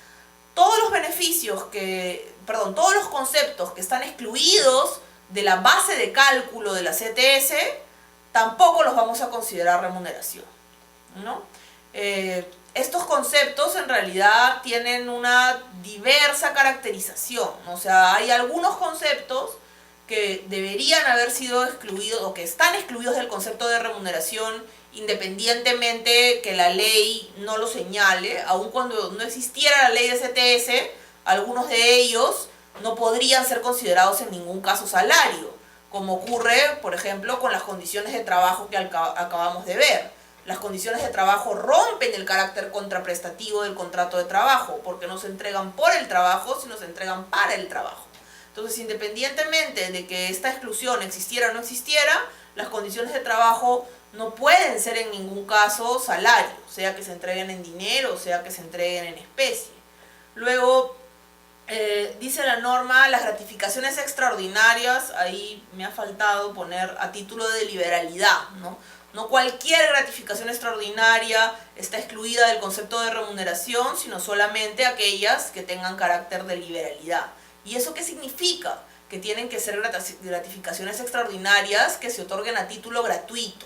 todos los todos los conceptos que están excluidos de la base de cálculo de la CTS, tampoco los vamos a considerar remuneración, ¿no? Estos conceptos en realidad tienen una diversa caracterización, ¿no? O sea, hay algunos conceptos que deberían haber sido excluidos o que están excluidos del concepto de remuneración independientemente que la ley no lo señale. Aun cuando no existiera la ley de CTS, algunos de ellos no podrían ser considerados en ningún caso salario, como ocurre, por ejemplo, con las condiciones de trabajo que acabamos de ver. Las condiciones de trabajo rompen el carácter contraprestativo del contrato de trabajo, porque no se entregan por el trabajo, sino se entregan para el trabajo. Entonces, independientemente de que esta exclusión existiera o no existiera, las condiciones de trabajo no pueden ser en ningún caso salario, sea que se entreguen en dinero, sea que se entreguen en especie. Luego, dice la norma, las gratificaciones extraordinarias, ahí me ha faltado poner a título de liberalidad, ¿no? No cualquier gratificación extraordinaria está excluida del concepto de remuneración, sino solamente aquellas que tengan carácter de liberalidad. ¿Y eso qué significa? Que tienen que ser gratificaciones extraordinarias que se otorguen a título gratuito.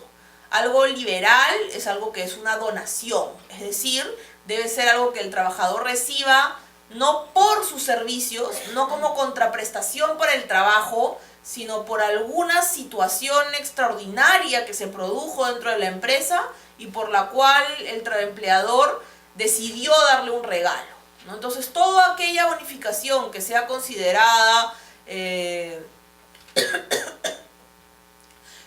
Algo liberal es algo que es una donación, es decir, debe ser algo que el trabajador reciba no por sus servicios, no como contraprestación por el trabajo, sino por alguna situación extraordinaria que se produjo dentro de la empresa y por la cual el empleador decidió darle un regalo, ¿no? Entonces, toda aquella bonificación que sea considerada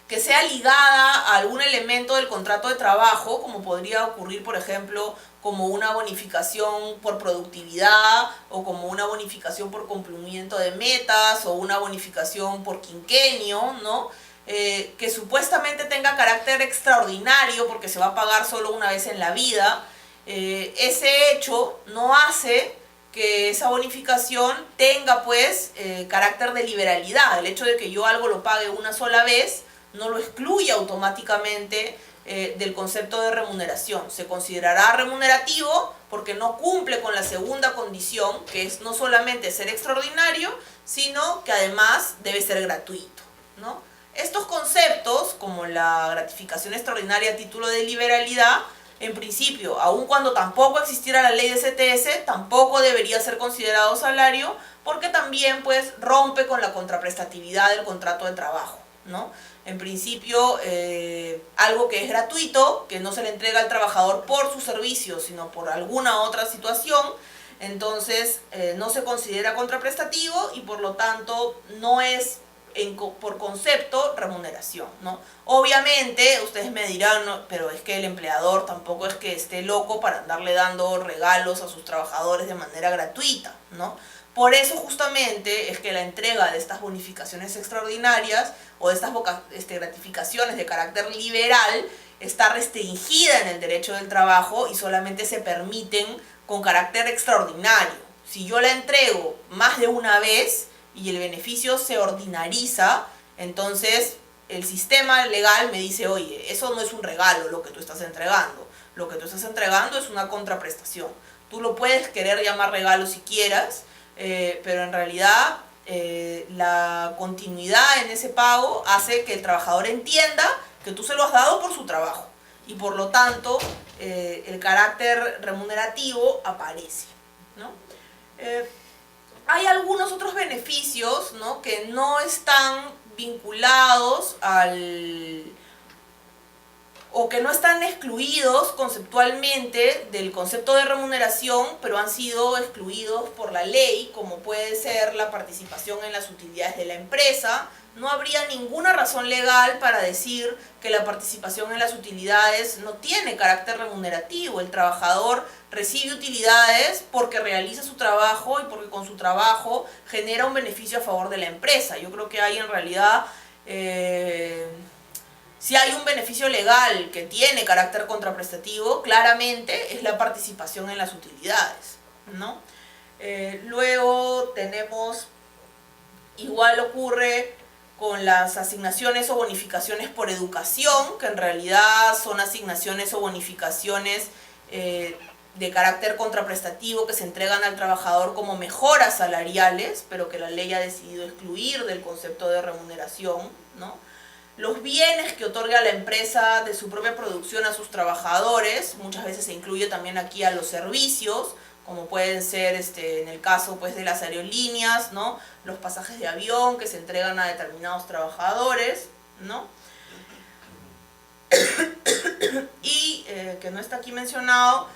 que sea ligada a algún elemento del contrato de trabajo, como podría ocurrir, por ejemplo, como una bonificación por productividad o como una bonificación por cumplimiento de metas o una bonificación por quinquenio, ¿no? Que supuestamente tenga carácter extraordinario porque se va a pagar solo una vez en la vida. Ese hecho no hace que esa bonificación tenga pues carácter de liberalidad. El hecho de que yo algo lo pague una sola vez no lo excluye automáticamente del concepto de remuneración. Se considerará remunerativo porque no cumple con la segunda condición, que es no solamente ser extraordinario, sino que además debe ser gratuito, ¿no? Estos conceptos, como la gratificación extraordinaria a título de liberalidad, en principio, aun cuando tampoco existiera la ley de CTS, tampoco debería ser considerado salario, porque también pues rompe con la contraprestatividad del contrato de trabajo, ¿no? En principio, algo que es gratuito, que no se le entrega al trabajador por su servicio, sino por alguna otra situación, entonces no se considera contraprestativo y por lo tanto no es por concepto remuneración, ¿no? Obviamente ustedes me dirán, no, pero es que el empleador tampoco es que esté loco para andarle dando regalos a sus trabajadores de manera gratuita, ¿no? Por eso justamente es que la entrega de estas bonificaciones extraordinarias o de estas gratificaciones de carácter liberal está restringida en el derecho del trabajo y solamente se permiten con carácter extraordinario. Si yo la entrego más de una vez y el beneficio se ordinariza, entonces el sistema legal me dice, oye, eso no es un regalo lo que tú estás entregando. Lo que tú estás entregando es una contraprestación. Tú lo puedes querer llamar regalo si quieras, pero en realidad la continuidad en ese pago hace que el trabajador entienda que tú se lo has dado por su trabajo y por lo tanto el carácter remunerativo aparece, ¿no? Hay algunos otros beneficios, ¿no?, que no están vinculados o que no están excluidos conceptualmente del concepto de remuneración, pero han sido excluidos por la ley, como puede ser la participación en las utilidades de la empresa. No habría ninguna razón legal para decir que la participación en las utilidades no tiene carácter remunerativo. El trabajador recibe utilidades porque realiza su trabajo y porque con su trabajo genera un beneficio a favor de la empresa. Yo creo que hay en realidad... si hay un beneficio legal que tiene carácter contraprestativo, claramente es la participación en las utilidades, ¿no? Luego tenemos, igual ocurre con las asignaciones o bonificaciones por educación, que en realidad son asignaciones o bonificaciones de carácter contraprestativo que se entregan al trabajador como mejoras salariales, pero que la ley ha decidido excluir del concepto de remuneración, ¿no? Los bienes que otorga la empresa de su propia producción a sus trabajadores, muchas veces se incluye también aquí a los servicios, como pueden ser en el caso pues de las aerolíneas, ¿no?, los pasajes de avión que se entregan a determinados trabajadores, ¿no? Y que no está aquí mencionado,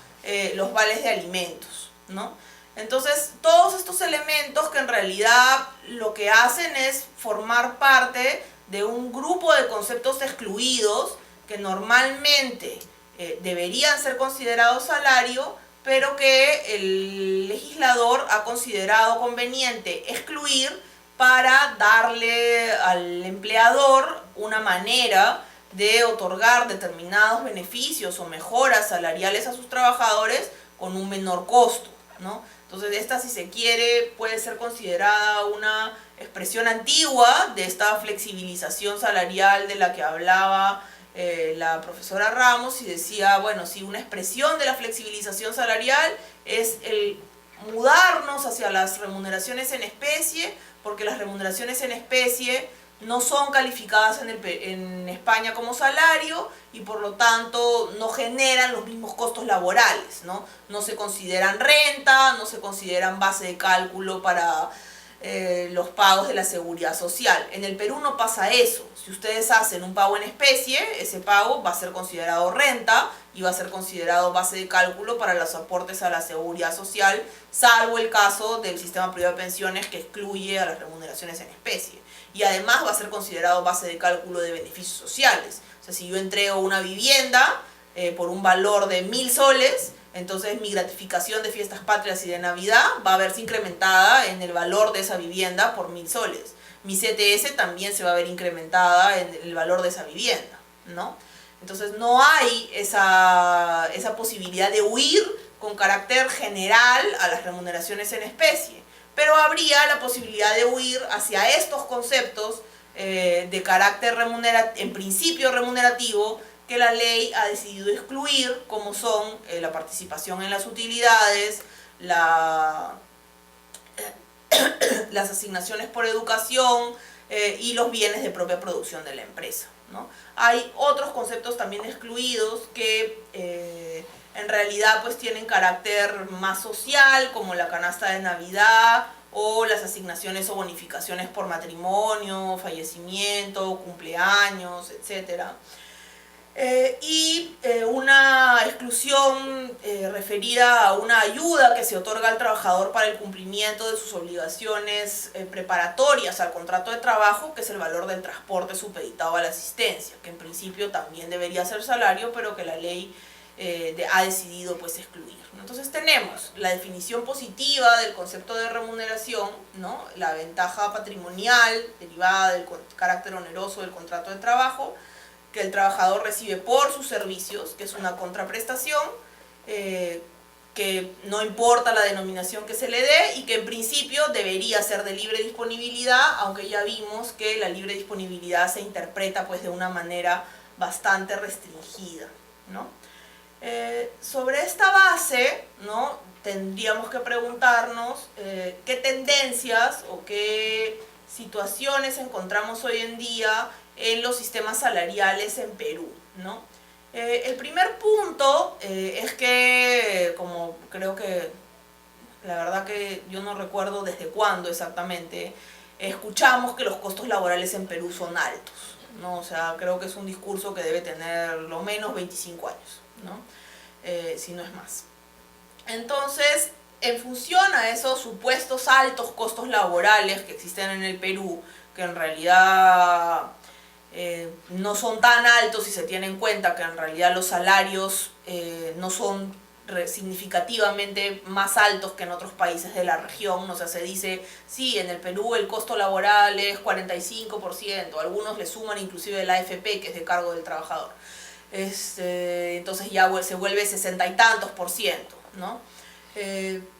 los vales de alimentos, ¿no? Entonces, todos estos elementos que en realidad lo que hacen es formar parte de un grupo de conceptos excluidos que normalmente deberían ser considerados salario, pero que el legislador ha considerado conveniente excluir para darle al empleador una manera de otorgar determinados beneficios o mejoras salariales a sus trabajadores con un menor costo, ¿no? Entonces esta, si se quiere, puede ser considerada una expresión antigua de esta flexibilización salarial de la que hablaba la profesora Ramos, y decía, bueno, si una expresión de la flexibilización salarial es el mudarnos hacia las remuneraciones en especie, porque las remuneraciones en especie no son calificadas en España como salario y por lo tanto no generan los mismos costos laborales, ¿no? No se consideran renta, no se consideran base de cálculo para los pagos de la seguridad social. En el Perú no pasa eso. Si ustedes hacen un pago en especie, ese pago va a ser considerado renta y va a ser considerado base de cálculo para los aportes a la seguridad social, salvo el caso del sistema privado de pensiones que excluye a las remuneraciones en especie. Y además va a ser considerado base de cálculo de beneficios sociales. O sea, si yo entrego una vivienda por un valor de 1.000 soles, entonces mi gratificación de fiestas patrias y de Navidad va a verse incrementada en el valor de esa vivienda por 1.000 soles. Mi CTS también se va a ver incrementada en el valor de esa vivienda, ¿no? Entonces no hay esa posibilidad de huir con carácter general a las remuneraciones en especie, pero habría la posibilidad de huir hacia estos conceptos de carácter en principio remunerativo, que la ley ha decidido excluir, como son la participación en las utilidades, las asignaciones por educación y los bienes de propia producción de la empresa, ¿no? Hay otros conceptos también excluidos que en realidad pues tienen carácter más social, como la canasta de Navidad o las asignaciones o bonificaciones por matrimonio, fallecimiento, cumpleaños, etcétera. Una exclusión referida a una ayuda que se otorga al trabajador para el cumplimiento de sus obligaciones preparatorias al contrato de trabajo, que es el valor del transporte supeditado a la asistencia, que en principio también debería ser salario, pero que la ley ha decidido pues excluir. Entonces tenemos la definición positiva del concepto de remuneración, ¿no? La ventaja patrimonial derivada del carácter oneroso del contrato de trabajo, que el trabajador recibe por sus servicios, que es una contraprestación, que no importa la denominación que se le dé y que en principio debería ser de libre disponibilidad, aunque ya vimos que la libre disponibilidad se interpreta pues de una manera bastante restringida, ¿no? Sobre esta base, ¿no?, tendríamos que preguntarnos qué tendencias o qué situaciones encontramos hoy en día en los sistemas salariales en Perú, ¿no? El primer punto es que, como creo que, la verdad que yo no recuerdo desde cuándo exactamente, escuchamos que los costos laborales en Perú son altos, ¿no? O sea, creo que es un discurso que debe tener lo menos 25 años, ¿no? Si no es más. Entonces, en función a esos supuestos altos costos laborales que existen en el Perú, que en realidad no son tan altos si se tiene en cuenta que en realidad los salarios no son significativamente más altos que en otros países de la región. O sea, se dice, sí, en el Perú el costo laboral es 45%, algunos le suman inclusive el AFP, que es de cargo del trabajador. Entonces ya se vuelve 60 y tantos %, ¿no?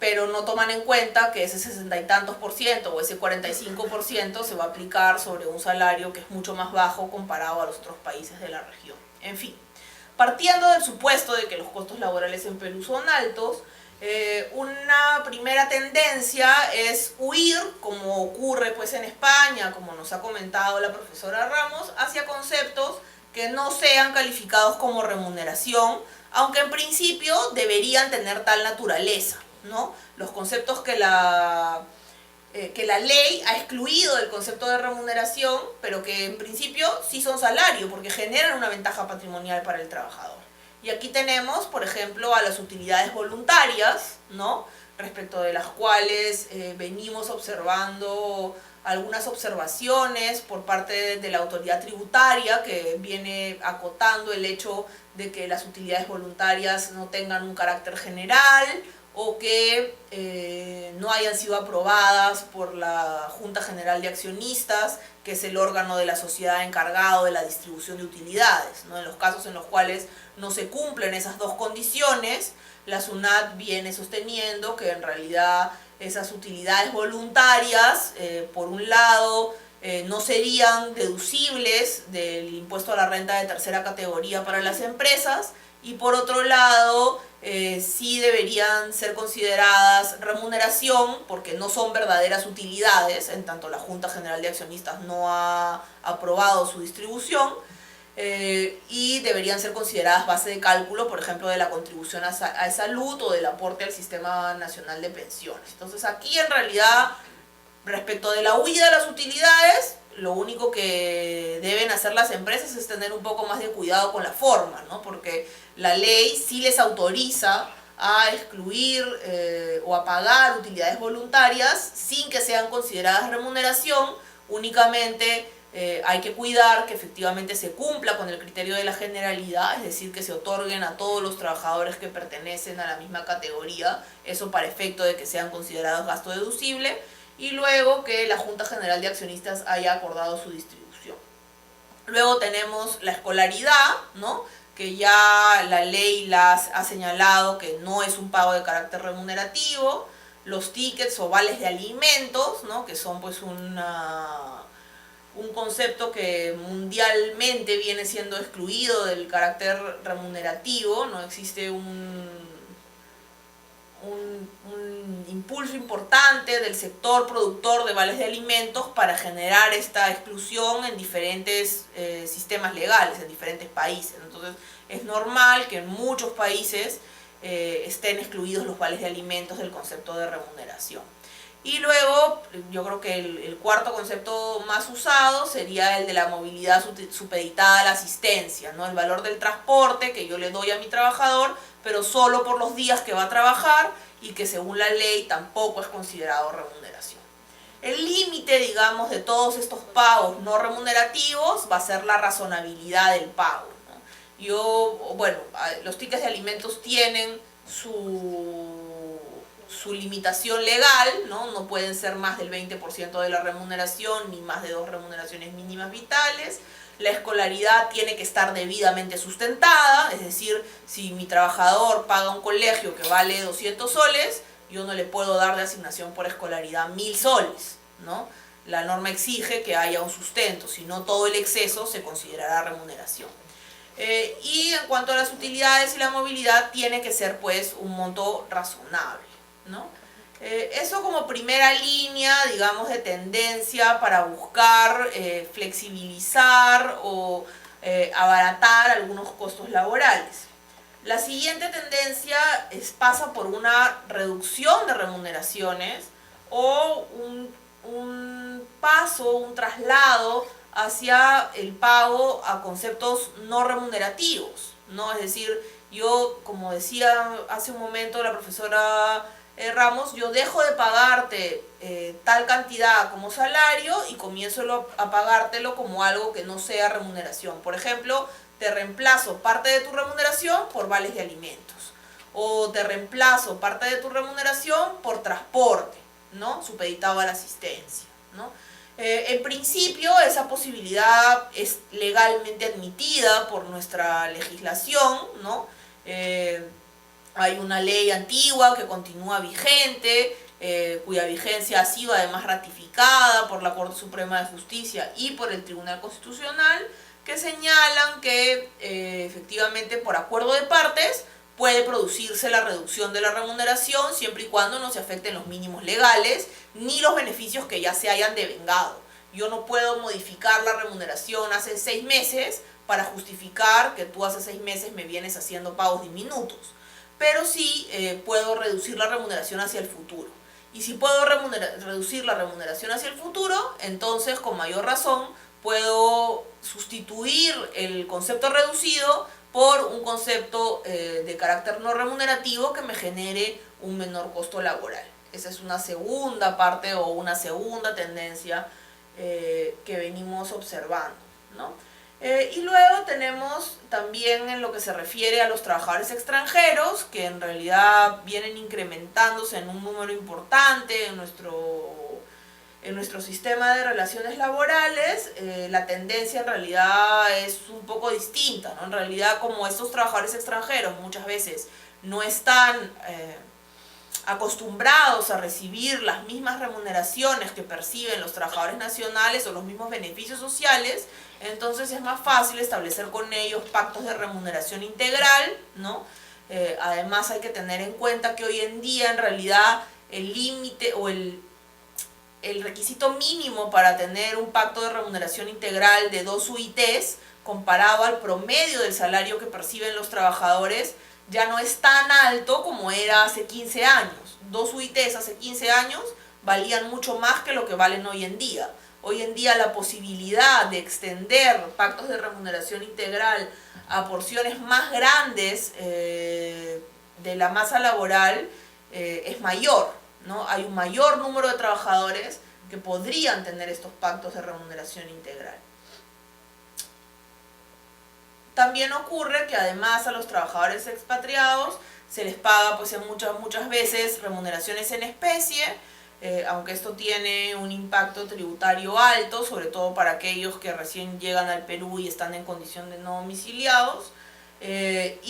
Pero no toman en cuenta que ese 60 y tantos % o ese 45% se va a aplicar sobre un salario que es mucho más bajo comparado a los otros países de la región. En fin, partiendo del supuesto de que los costos laborales en Perú son altos, una primera tendencia es huir, como ocurre pues en España, como nos ha comentado la profesora Ramos, hacia conceptos que no sean calificados como remuneración, aunque en principio deberían tener tal naturaleza, ¿no? Los conceptos que la ley ha excluido del concepto de remuneración, pero que en principio sí son salario, porque generan una ventaja patrimonial para el trabajador. Y aquí tenemos, por ejemplo, a las utilidades voluntarias, ¿no?, respecto de las cuales venimos observando algunas observaciones por parte de la autoridad tributaria, que viene acotando el hecho de que las utilidades voluntarias no tengan un carácter general o que no hayan sido aprobadas por la Junta General de Accionistas, que es el órgano de la sociedad encargado de la distribución de utilidades, ¿no? En los casos en los cuales no se cumplen esas dos condiciones, la SUNAT viene sosteniendo que en realidad esas utilidades voluntarias, por un lado, no serían deducibles del impuesto a la renta de tercera categoría para las empresas, y por otro lado, sí deberían ser consideradas remuneración porque no son verdaderas utilidades, en tanto la Junta General de Accionistas no ha aprobado su distribución, y deberían ser consideradas base de cálculo, por ejemplo, de la contribución a salud o del aporte al Sistema Nacional de Pensiones. Entonces aquí en realidad Respecto de la huida de las utilidades, lo único que deben hacer las empresas es tener un poco más de cuidado con la forma, ¿no? Porque la ley sí les autoriza a excluir o a pagar utilidades voluntarias sin que sean consideradas remuneración. Únicamente hay que cuidar que efectivamente se cumpla con el criterio de la generalidad, es decir, que se otorguen a todos los trabajadores que pertenecen a la misma categoría, eso para efecto de que sean considerados gasto deducible, y luego que la Junta General de Accionistas haya acordado su distribución. Luego tenemos la escolaridad, ¿no? Que ya la ley ha señalado que no es un pago de carácter remunerativo. Los tickets o vales de alimentos, ¿no? Que son pues un concepto que mundialmente viene siendo excluido del carácter remunerativo. No existe un impulso importante del sector productor de vales de alimentos para generar esta exclusión en diferentes sistemas legales, en diferentes países. Entonces es normal que en muchos países estén excluidos los vales de alimentos del concepto de remuneración. Y luego, yo creo que el cuarto concepto más usado sería el de la movilidad supeditada a la asistencia, ¿no? El valor del transporte que yo le doy a mi trabajador, pero solo por los días que va a trabajar y que según la ley tampoco es considerado remuneración. El límite, digamos, de todos estos pagos no remunerativos va a ser la razonabilidad del pago, ¿no? Los tickets de alimentos tienen su limitación legal, ¿no? No pueden ser más del 20% de la remuneración ni más de 2 remuneraciones mínimas vitales. La escolaridad tiene que estar debidamente sustentada, es decir, si mi trabajador paga un colegio que vale 200 soles, yo no le puedo dar de asignación por escolaridad 1000 soles, ¿no? La norma exige que haya un sustento, si no todo el exceso se considerará remuneración. Y en cuanto a las utilidades y la movilidad, tiene que ser pues un monto razonable, ¿no? Eso como primera línea, digamos, de tendencia para buscar flexibilizar o abaratar algunos costos laborales. La siguiente tendencia pasa por una reducción de remuneraciones o un traslado hacia el pago a conceptos no remunerativos, ¿no? Es decir, yo, como decía hace un momento la profesora Ramos, yo dejo de pagarte tal cantidad como salario y comienzo a pagártelo como algo que no sea remuneración. Por ejemplo, te reemplazo parte de tu remuneración por vales de alimentos, o te reemplazo parte de tu remuneración por transporte, ¿no? Supeditado a la asistencia, ¿no? En principio, esa posibilidad es legalmente admitida por nuestra legislación, ¿no? Hay una ley antigua que continúa vigente, cuya vigencia ha sido además ratificada por la Corte Suprema de Justicia y por el Tribunal Constitucional, que señalan que efectivamente por acuerdo de partes puede producirse la reducción de la remuneración siempre y cuando no se afecten los mínimos legales ni los beneficios que ya se hayan devengado. Yo no puedo modificar la remuneración hace 6 meses para justificar que tú hace 6 meses me vienes haciendo pagos diminutos, pero sí puedo reducir la remuneración hacia el futuro. Y si puedo reducir la remuneración hacia el futuro, entonces con mayor razón puedo sustituir el concepto reducido por un concepto de carácter no remunerativo que me genere un menor costo laboral. Esa es una segunda parte o una segunda tendencia que venimos observando, ¿no? Y luego tenemos también en lo que se refiere a los trabajadores extranjeros, que en realidad vienen incrementándose en un número importante en nuestro sistema de relaciones laborales. La tendencia en realidad es un poco distinta, ¿no? En realidad, como estos trabajadores extranjeros muchas veces no están acostumbrados a recibir las mismas remuneraciones que perciben los trabajadores nacionales o los mismos beneficios sociales, entonces es más fácil establecer con ellos pactos de remuneración integral, ¿no? Además hay que tener en cuenta que hoy en día en realidad el límite o el requisito mínimo para tener un pacto de remuneración integral de 2 UITs comparado al promedio del salario que perciben los trabajadores ya no es tan alto como era hace 15 años. 2 UITs hace 15 años valían mucho más que lo que valen hoy en día. Hoy en día la posibilidad de extender pactos de remuneración integral a porciones más grandes de la masa laboral es mayor, ¿no? Hay un mayor número de trabajadores que podrían tener estos pactos de remuneración integral. También ocurre que además a los trabajadores expatriados se les paga pues en muchas veces remuneraciones en especie, aunque esto tiene un impacto tributario alto, sobre todo para aquellos que recién llegan al Perú y están en condición de no domiciliados, se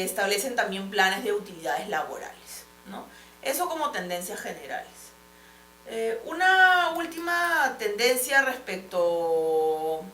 establecen también planes de utilidades laborales, ¿no? Eso como tendencias generales. Una última tendencia respecto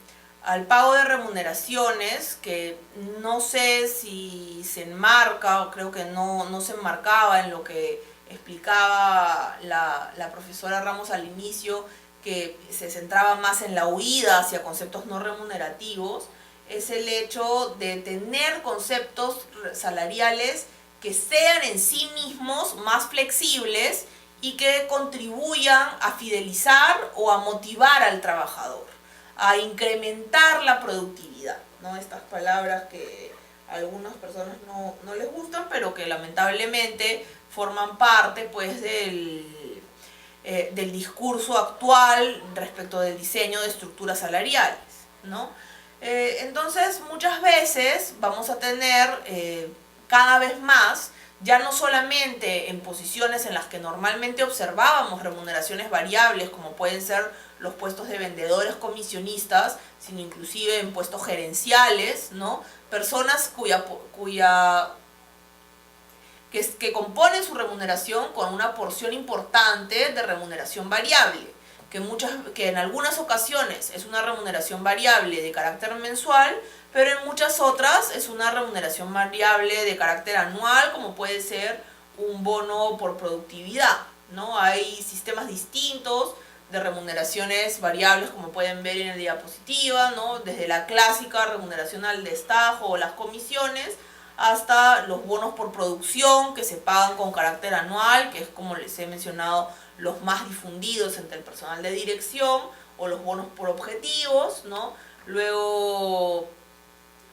al pago de remuneraciones, que no sé si se enmarca, o creo que no se enmarcaba en lo que explicaba la profesora Ramos al inicio, que se centraba más en la huida hacia conceptos no remunerativos, es el hecho de tener conceptos salariales que sean en sí mismos más flexibles y que contribuyan a fidelizar o a motivar al trabajador, a incrementar la productividad, ¿no? Estas palabras que a algunas personas no les gustan, pero que lamentablemente forman parte pues del discurso actual respecto del diseño de estructuras salariales, ¿no? Entonces muchas veces vamos a tener cada vez más, ya no solamente en posiciones en las que normalmente observábamos remuneraciones variables, como pueden ser los puestos de vendedores comisionistas, sino inclusive en puestos gerenciales, ¿no? Personas que componen su remuneración con una porción importante de remuneración variable, que en algunas ocasiones es una remuneración variable de carácter mensual, pero en muchas otras es una remuneración variable de carácter anual, como puede ser un bono por productividad, ¿no? Hay sistemas distintos de remuneraciones variables, como pueden ver en la diapositiva, ¿no? Desde la clásica remuneración al destajo o las comisiones, hasta los bonos por producción que se pagan con carácter anual, que es, como les he mencionado, los más difundidos entre el personal de dirección, o los bonos por objetivos, ¿no? Luego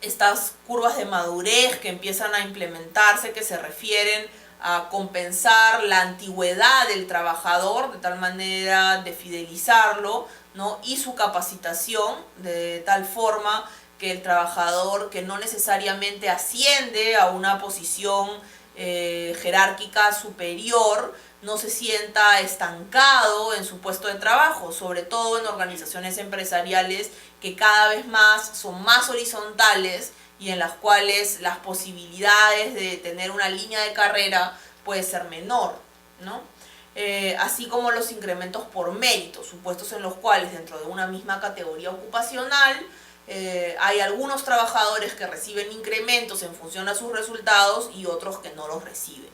estas curvas de madurez que empiezan a implementarse, que se refieren a compensar la antigüedad del trabajador de tal manera de fidelizarlo, ¿no? Y su capacitación de tal forma que el trabajador que no necesariamente asciende a una posición jerárquica superior no se sienta estancado en su puesto de trabajo, sobre todo en organizaciones empresariales que cada vez más son más horizontales y en las cuales las posibilidades de tener una línea de carrera puede ser menor, ¿no? Así como los incrementos por mérito, supuestos en los cuales dentro de una misma categoría ocupacional hay algunos trabajadores que reciben incrementos en función a sus resultados y otros que no los reciben.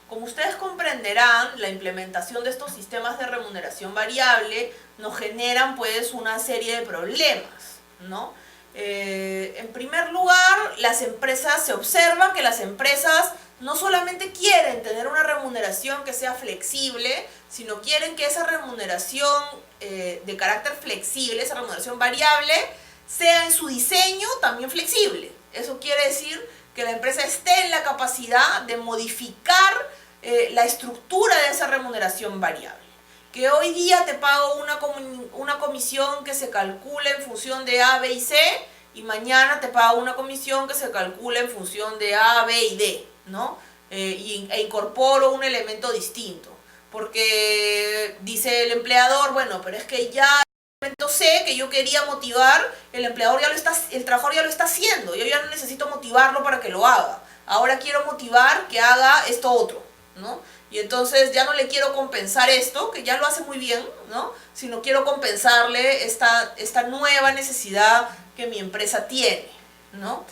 Como ustedes comprenderán, la implementación de estos sistemas de remuneración variable nos generan pues una serie de problemas, ¿no? En primer lugar, se observa que las empresas no solamente quieren tener una remuneración que sea flexible, sino quieren que esa remuneración de carácter flexible, esa remuneración variable, sea en su diseño también flexible. Eso quiere decir que la empresa esté en la capacidad de modificar la estructura de esa remuneración variable. Que hoy día te pago una comisión que se calcula en función de A, B y C, y mañana te pago una comisión que se calcula en función de A, B y D, ¿no? E incorporo un elemento distinto. Porque dice el empleador, bueno, pero es que ya sé que yo quería motivar, el trabajador ya lo está haciendo, yo ya no necesito motivarlo para que lo haga, ahora quiero motivar que haga esto otro, ¿no? Y entonces ya no le quiero compensar esto, que ya lo hace muy bien, ¿no? Sino quiero compensarle esta nueva necesidad que mi empresa tiene, ¿no?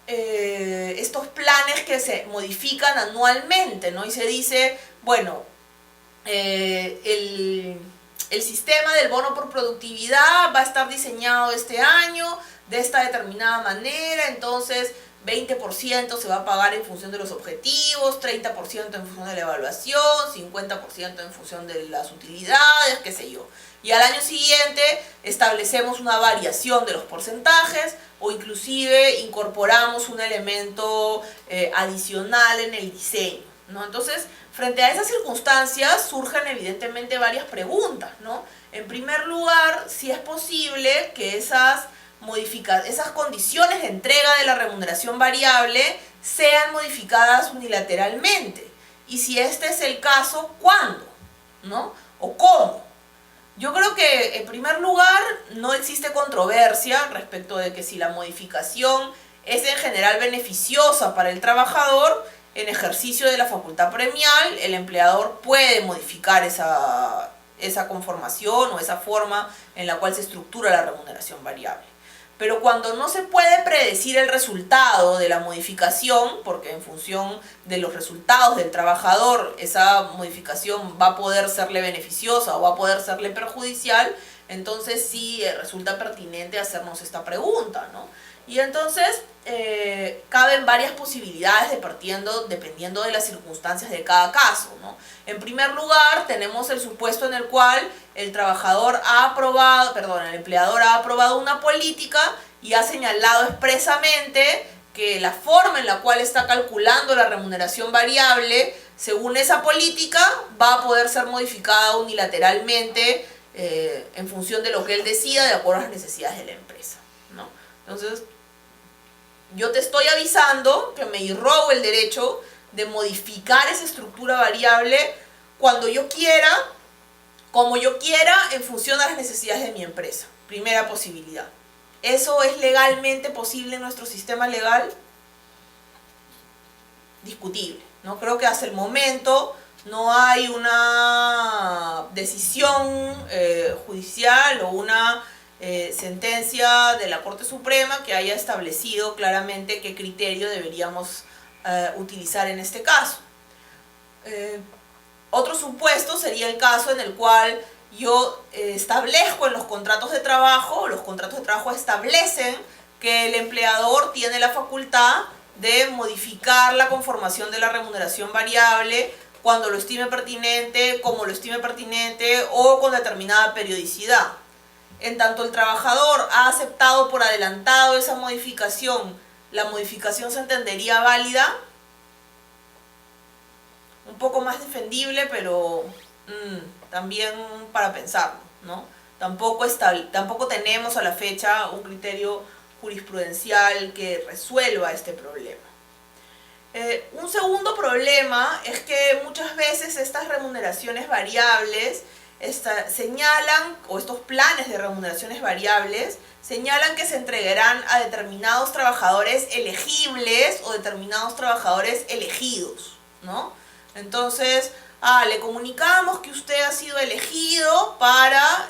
Estos planes que se modifican anualmente, ¿no? Y se dice, bueno, el sistema del bono por productividad va a estar diseñado este año de esta determinada manera, entonces 20% se va a pagar en función de los objetivos, 30% en función de la evaluación, 50% en función de las utilidades, qué sé yo. Y al año siguiente establecemos una variación de los porcentajes o inclusive incorporamos un elemento adicional en el diseño, ¿no? Entonces, frente a esas circunstancias surgen evidentemente varias preguntas, ¿no? En primer lugar, si es posible que esas condiciones de entrega de la remuneración variable sean modificadas unilateralmente. Y si este es el caso, ¿cuándo? ¿No? ¿O cómo? Yo creo que, en primer lugar, no existe controversia respecto de que si la modificación es en general beneficiosa para el trabajador, en ejercicio de la facultad premial, el empleador puede modificar esa conformación o esa forma en la cual se estructura la remuneración variable. Pero cuando no se puede predecir el resultado de la modificación, porque en función de los resultados del trabajador esa modificación va a poder serle beneficiosa o va a poder serle perjudicial, entonces sí resulta pertinente hacernos esta pregunta, ¿no? Y entonces caben varias posibilidades dependiendo de las circunstancias de cada caso, ¿no? En primer lugar, tenemos el supuesto en el cual el empleador ha aprobado una política y ha señalado expresamente que la forma en la cual está calculando la remuneración variable, según esa política, va a poder ser modificada unilateralmente en función de lo que él decida de acuerdo a las necesidades de la empresa, ¿no? Entonces, yo te estoy avisando que me irrogo el derecho de modificar esa estructura variable cuando yo quiera, como yo quiera, en función de las necesidades de mi empresa. Primera posibilidad. ¿Eso es legalmente posible en nuestro sistema legal? Discutible, ¿no? Creo que hasta el momento no hay una decisión judicial o una sentencia de la Corte Suprema que haya establecido claramente qué criterio deberíamos utilizar en este caso. Otro supuesto sería el caso en el cual yo establezco en los contratos de trabajo establecen que el empleador tiene la facultad de modificar la conformación de la remuneración variable cuando lo estime pertinente, como lo estime pertinente o con determinada periodicidad. En tanto el trabajador ha aceptado por adelantado esa modificación, ¿la modificación se entendería válida? Un poco más defendible, pero también para pensarlo, ¿no? Tampoco tenemos a la fecha un criterio jurisprudencial que resuelva este problema. Un segundo problema es que muchas veces estas remuneraciones variables señalan, o estos planes de remuneraciones variables, señalan que se entregarán a determinados trabajadores elegibles o determinados trabajadores elegidos, ¿no? Entonces, le comunicamos que usted ha sido elegido para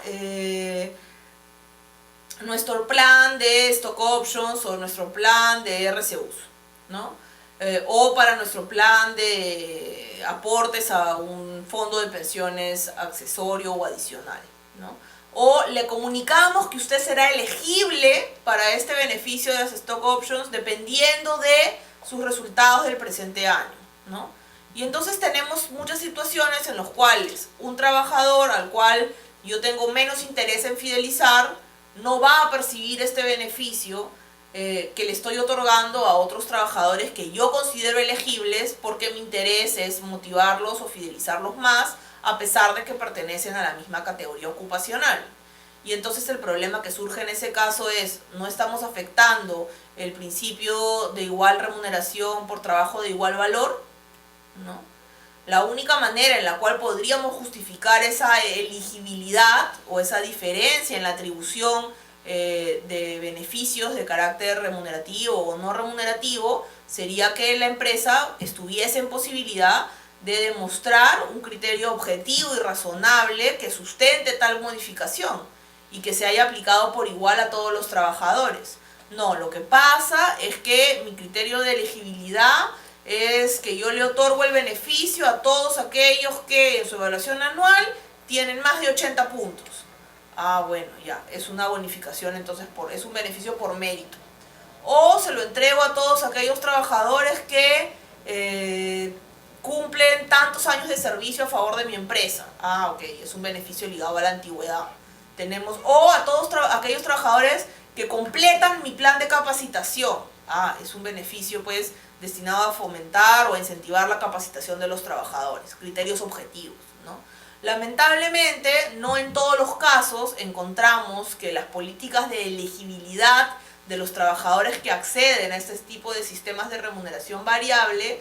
nuestro plan de stock options o nuestro plan de RCUs, ¿no? O para nuestro plan de aportes a un fondo de pensiones accesorio o adicional, ¿no? O le comunicamos que usted será elegible para este beneficio de las stock options dependiendo de sus resultados del presente año, ¿no? Y entonces tenemos muchas situaciones en las cuales un trabajador al cual yo tengo menos interés en fidelizar no va a percibir este beneficio que le estoy otorgando a otros trabajadores que yo considero elegibles porque mi interés es motivarlos o fidelizarlos más a pesar de que pertenecen a la misma categoría ocupacional. Y entonces el problema que surge en ese caso es, no estamos afectando el principio de igual remuneración por trabajo de igual valor, ¿no? La única manera en la cual podríamos justificar esa elegibilidad o esa diferencia en la atribución de beneficios de carácter remunerativo o no remunerativo sería que la empresa estuviese en posibilidad de demostrar un criterio objetivo y razonable que sustente tal modificación y que se haya aplicado por igual a todos los trabajadores. No, lo que pasa es que mi criterio de elegibilidad es que yo le otorgo el beneficio a todos aquellos que en su evaluación anual tienen más de 80 puntos. Bueno, ya, es una bonificación, entonces es un beneficio por mérito. o se lo entrego a todos aquellos trabajadores que cumplen tantos años de servicio a favor de mi empresa. Ah, ok, es un beneficio ligado a la antigüedad. Tenemos, o a todos aquellos trabajadores que completan mi plan de capacitación. Ah, es un beneficio pues destinado a fomentar o a incentivar la capacitación de los trabajadores. Criterios objetivos, ¿no? Lamentablemente, no en todos los casos encontramos que las políticas de elegibilidad de los trabajadores que acceden a este tipo de sistemas de remuneración variable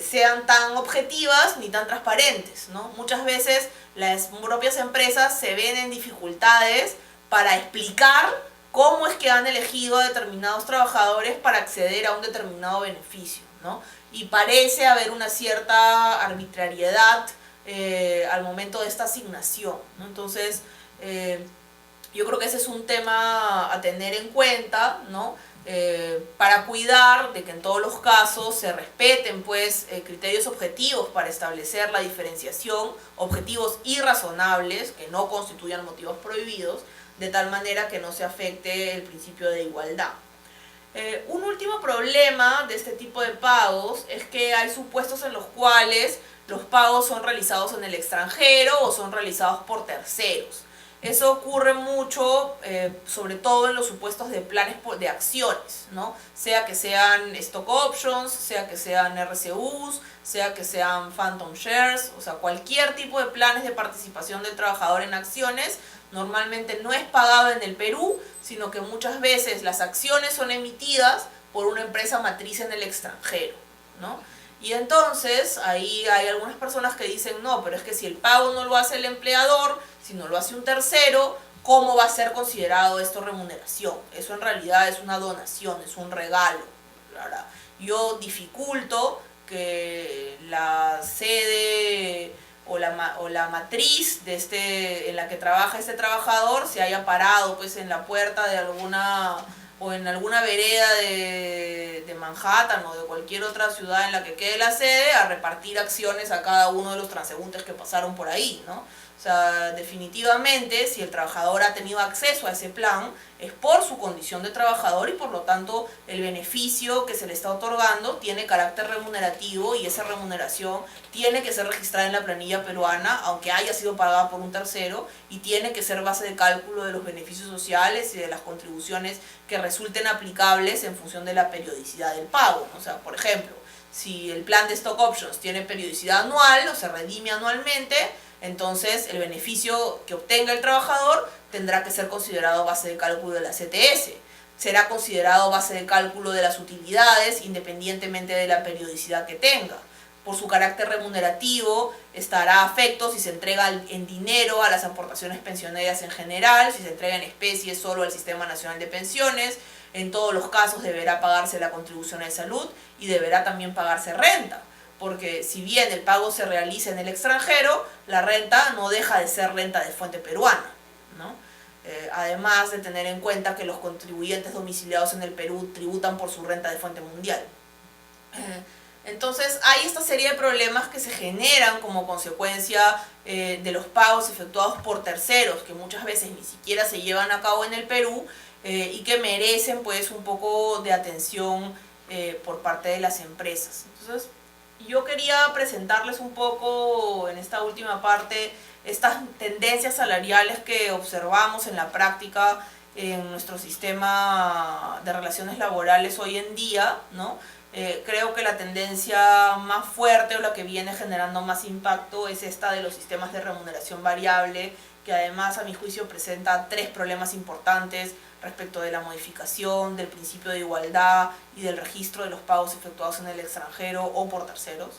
sean tan objetivas ni tan transparentes, ¿no? Muchas veces las propias empresas se ven en dificultades para explicar cómo es que han elegido a determinados trabajadores para acceder a un determinado beneficio, ¿no? Y parece haber una cierta arbitrariedad al momento de esta asignación, ¿no? Entonces, yo creo que ese es un tema a tener en cuenta, ¿no? Para cuidar de que en todos los casos se respeten pues criterios objetivos para establecer la diferenciación, objetivos y razonables que no constituyan motivos prohibidos, de tal manera que no se afecte el principio de igualdad. Un último problema de este tipo de pagos es que hay supuestos en los cuales los pagos son realizados en el extranjero o son realizados por terceros. Eso ocurre mucho, sobre todo en los supuestos de planes de acciones, ¿no? Sea que sean stock options, sea que sean RSUs, sea que sean phantom shares, o sea, cualquier tipo de planes de participación del trabajador en acciones, normalmente no es pagado en el Perú, sino que muchas veces las acciones son emitidas por una empresa matriz en el extranjero, ¿no? Y entonces ahí hay algunas personas que dicen, no, pero es que si el pago no lo hace el empleador, si no lo hace un tercero, ¿cómo va a ser considerado esto remuneración? Eso en realidad es una donación, es un regalo. Ahora, yo dificulto que la sede o la matriz de en la que trabaja este trabajador se haya parado pues en la puerta de alguna o en alguna vereda de Manhattan o de cualquier otra ciudad en la que quede la sede a repartir acciones a cada uno de los transeúntes que pasaron por ahí, ¿no? O sea, definitivamente, si el trabajador ha tenido acceso a ese plan, es por su condición de trabajador y por lo tanto el beneficio que se le está otorgando tiene carácter remunerativo y esa remuneración tiene que ser registrada en la planilla peruana, aunque haya sido pagada por un tercero, y tiene que ser base de cálculo de los beneficios sociales y de las contribuciones que resulten aplicables en función de la periodicidad del pago, ¿no? O sea, por ejemplo, si el plan de stock options tiene periodicidad anual o se redime anualmente, entonces el beneficio que obtenga el trabajador tendrá que ser considerado base de cálculo de la CTS. Será considerado base de cálculo de las utilidades independientemente de la periodicidad que tenga. Por su carácter remunerativo estará afecto si se entrega en dinero a las aportaciones pensioneras en general, si se entrega en especie solo al Sistema Nacional de Pensiones. En todos los casos deberá pagarse la contribución de salud y deberá también pagarse renta, porque si bien el pago se realiza en el extranjero, la renta no deja de ser renta de fuente peruana, ¿no? Además de tener en cuenta que los contribuyentes domiciliados en el Perú tributan por su renta de fuente mundial. Entonces hay esta serie de problemas que se generan como consecuencia de los pagos efectuados por terceros, que muchas veces ni siquiera se llevan a cabo en el Perú y que merecen pues un poco de atención por parte de las empresas. Entonces, yo quería presentarles un poco en esta última parte estas tendencias salariales que observamos en la práctica en nuestro sistema de relaciones laborales hoy en día, ¿no? Creo que la tendencia más fuerte o la que viene generando más impacto es esta de los sistemas de remuneración variable, que además a mi juicio presenta tres problemas importantes respecto de la modificación del principio de igualdad y del registro de los pagos efectuados en el extranjero o por terceros.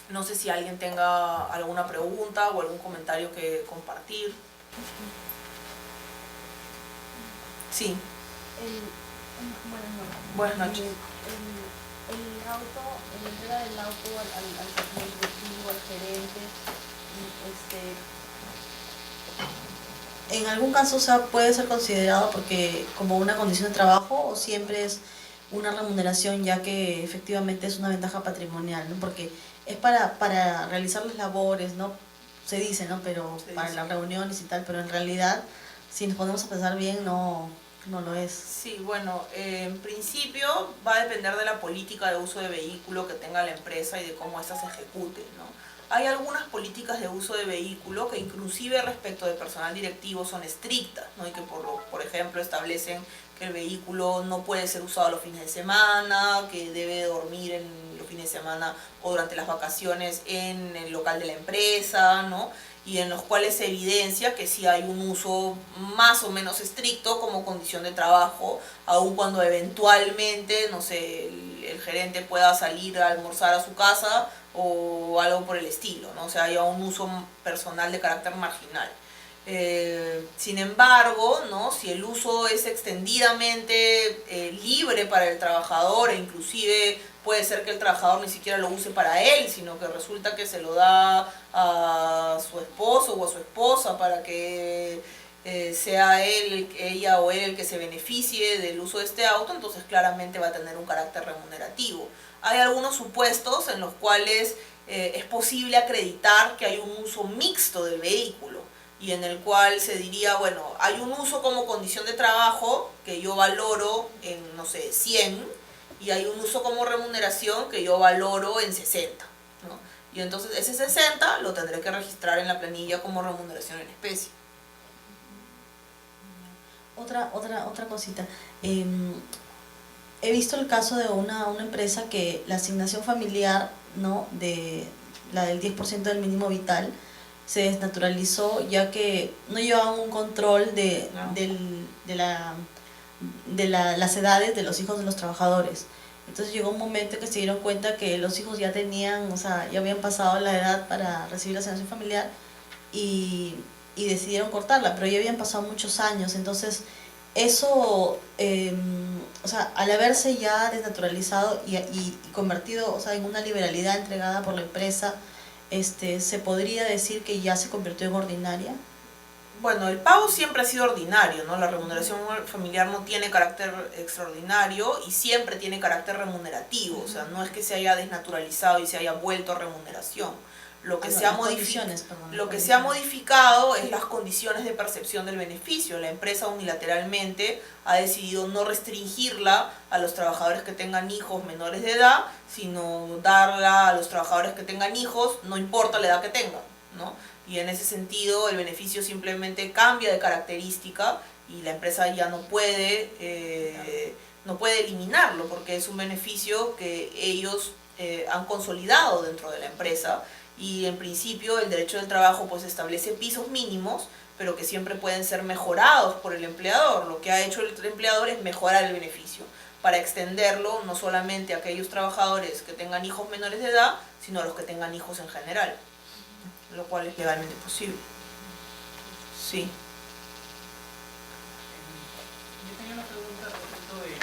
No sé si alguien tenga alguna pregunta o algún comentario que compartir. Sí. Buenas noches. La entrega del auto al personal directivo, al gerente, ¿en algún caso, o sea, puede ser considerado porque como una condición de trabajo o siempre es una remuneración ya que efectivamente es una ventaja patrimonial, ¿no? Porque es para realizar las labores, ¿no? Se dice, ¿no? Pero para las reuniones y tal, pero en realidad, si nos ponemos a pensar bien, no no lo es. Sí, bueno, en principio va a depender de la política de uso de vehículo que tenga la empresa y de cómo ésta se ejecute, ¿no? Hay algunas políticas de uso de vehículo que inclusive respecto de personal directivo son estrictas, ¿no? Y que por ejemplo establecen que el vehículo no puede ser usado los fines de semana, que debe dormir en los fines de semana o durante las vacaciones en el local de la empresa, ¿no? Y en los cuales se evidencia que sí hay un uso más o menos estricto como condición de trabajo, aun cuando eventualmente, no sé, el gerente pueda salir a almorzar a su casa o algo por el estilo, ¿no? O sea, haya un uso personal de carácter marginal. Sin embargo, ¿no? Si el uso es extendidamente libre para el trabajador e inclusive puede ser que el trabajador ni siquiera lo use para él, sino que resulta que se lo da a su esposo o a su esposa para que sea él, ella o él el que se beneficie del uso de este auto, entonces claramente va a tener un carácter remunerativo. Hay algunos supuestos en los cuales es posible acreditar que hay un uso mixto del vehículo y en el cual se diría, bueno, hay un uso como condición de trabajo que yo valoro en, no sé, 100 y hay un uso como remuneración que yo valoro en 60, ¿no? Y entonces ese 60 lo tendré que registrar en la planilla como remuneración en especie. Otra cosita. He visto el caso de una empresa que la asignación familiar, ¿no? De la del 10% del mínimo vital se desnaturalizó ya que no llevaban un control de las edades de los hijos de los trabajadores. Entonces llegó un momento que se dieron cuenta que los hijos ya tenían, o sea, ya habían pasado la edad para recibir la asignación familiar y decidieron cortarla, pero ya habían pasado muchos años. Entonces eso, o sea, al haberse ya desnaturalizado y convertido, o sea, en una liberalidad entregada por la empresa, ¿se podría decir que ya se convirtió en ordinaria? Bueno, el pago siempre ha sido ordinario, ¿no? La remuneración familiar no tiene carácter extraordinario y siempre tiene carácter remunerativo, o sea, no es que se haya desnaturalizado y se haya vuelto remuneración. Lo que, se ha modificado es las condiciones de percepción del beneficio. La empresa unilateralmente ha decidido no restringirla a los trabajadores que tengan hijos menores de edad, sino darla a los trabajadores que tengan hijos, no importa la edad que tengan, ¿no? Y en ese sentido el beneficio simplemente cambia de característica y la empresa ya no puede eliminarlo porque es un beneficio que ellos han consolidado dentro de la empresa. Y en principio el derecho del trabajo pues establece pisos mínimos, pero que siempre pueden ser mejorados por el empleador. Lo que ha hecho el empleador es mejorar el beneficio para extenderlo no solamente a aquellos trabajadores que tengan hijos menores de edad, sino a los que tengan hijos en general, lo cual es legalmente posible. Sí. Yo tenía una pregunta respecto del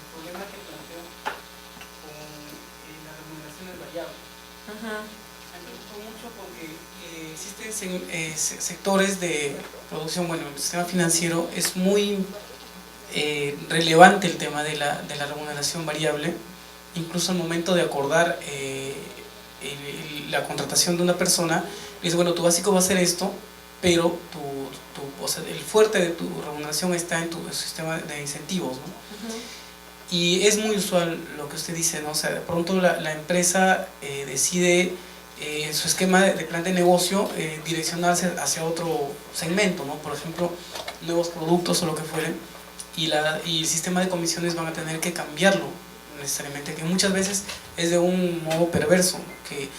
problema que planteó con las remuneraciones variables. Me preocupó mucho porque existen sectores de producción, bueno, el sistema financiero es muy relevante el tema de la remuneración variable, incluso al momento de acordar la contratación de una persona, dice, bueno, tu básico va a ser esto, pero o sea, el fuerte de tu remuneración está en tu sistema de incentivos, ¿no? Y es muy usual lo que usted dice, ¿no? O sea, de pronto la empresa decide en su esquema de plan de negocio direccionarse hacia otro segmento, ¿no? Por ejemplo, nuevos productos o lo que fuere, y el sistema de comisiones van a tener que cambiarlo necesariamente, que muchas veces es de un modo perverso, que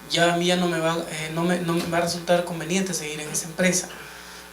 ya a mí ya no me va a resultar conveniente seguir en esa empresa,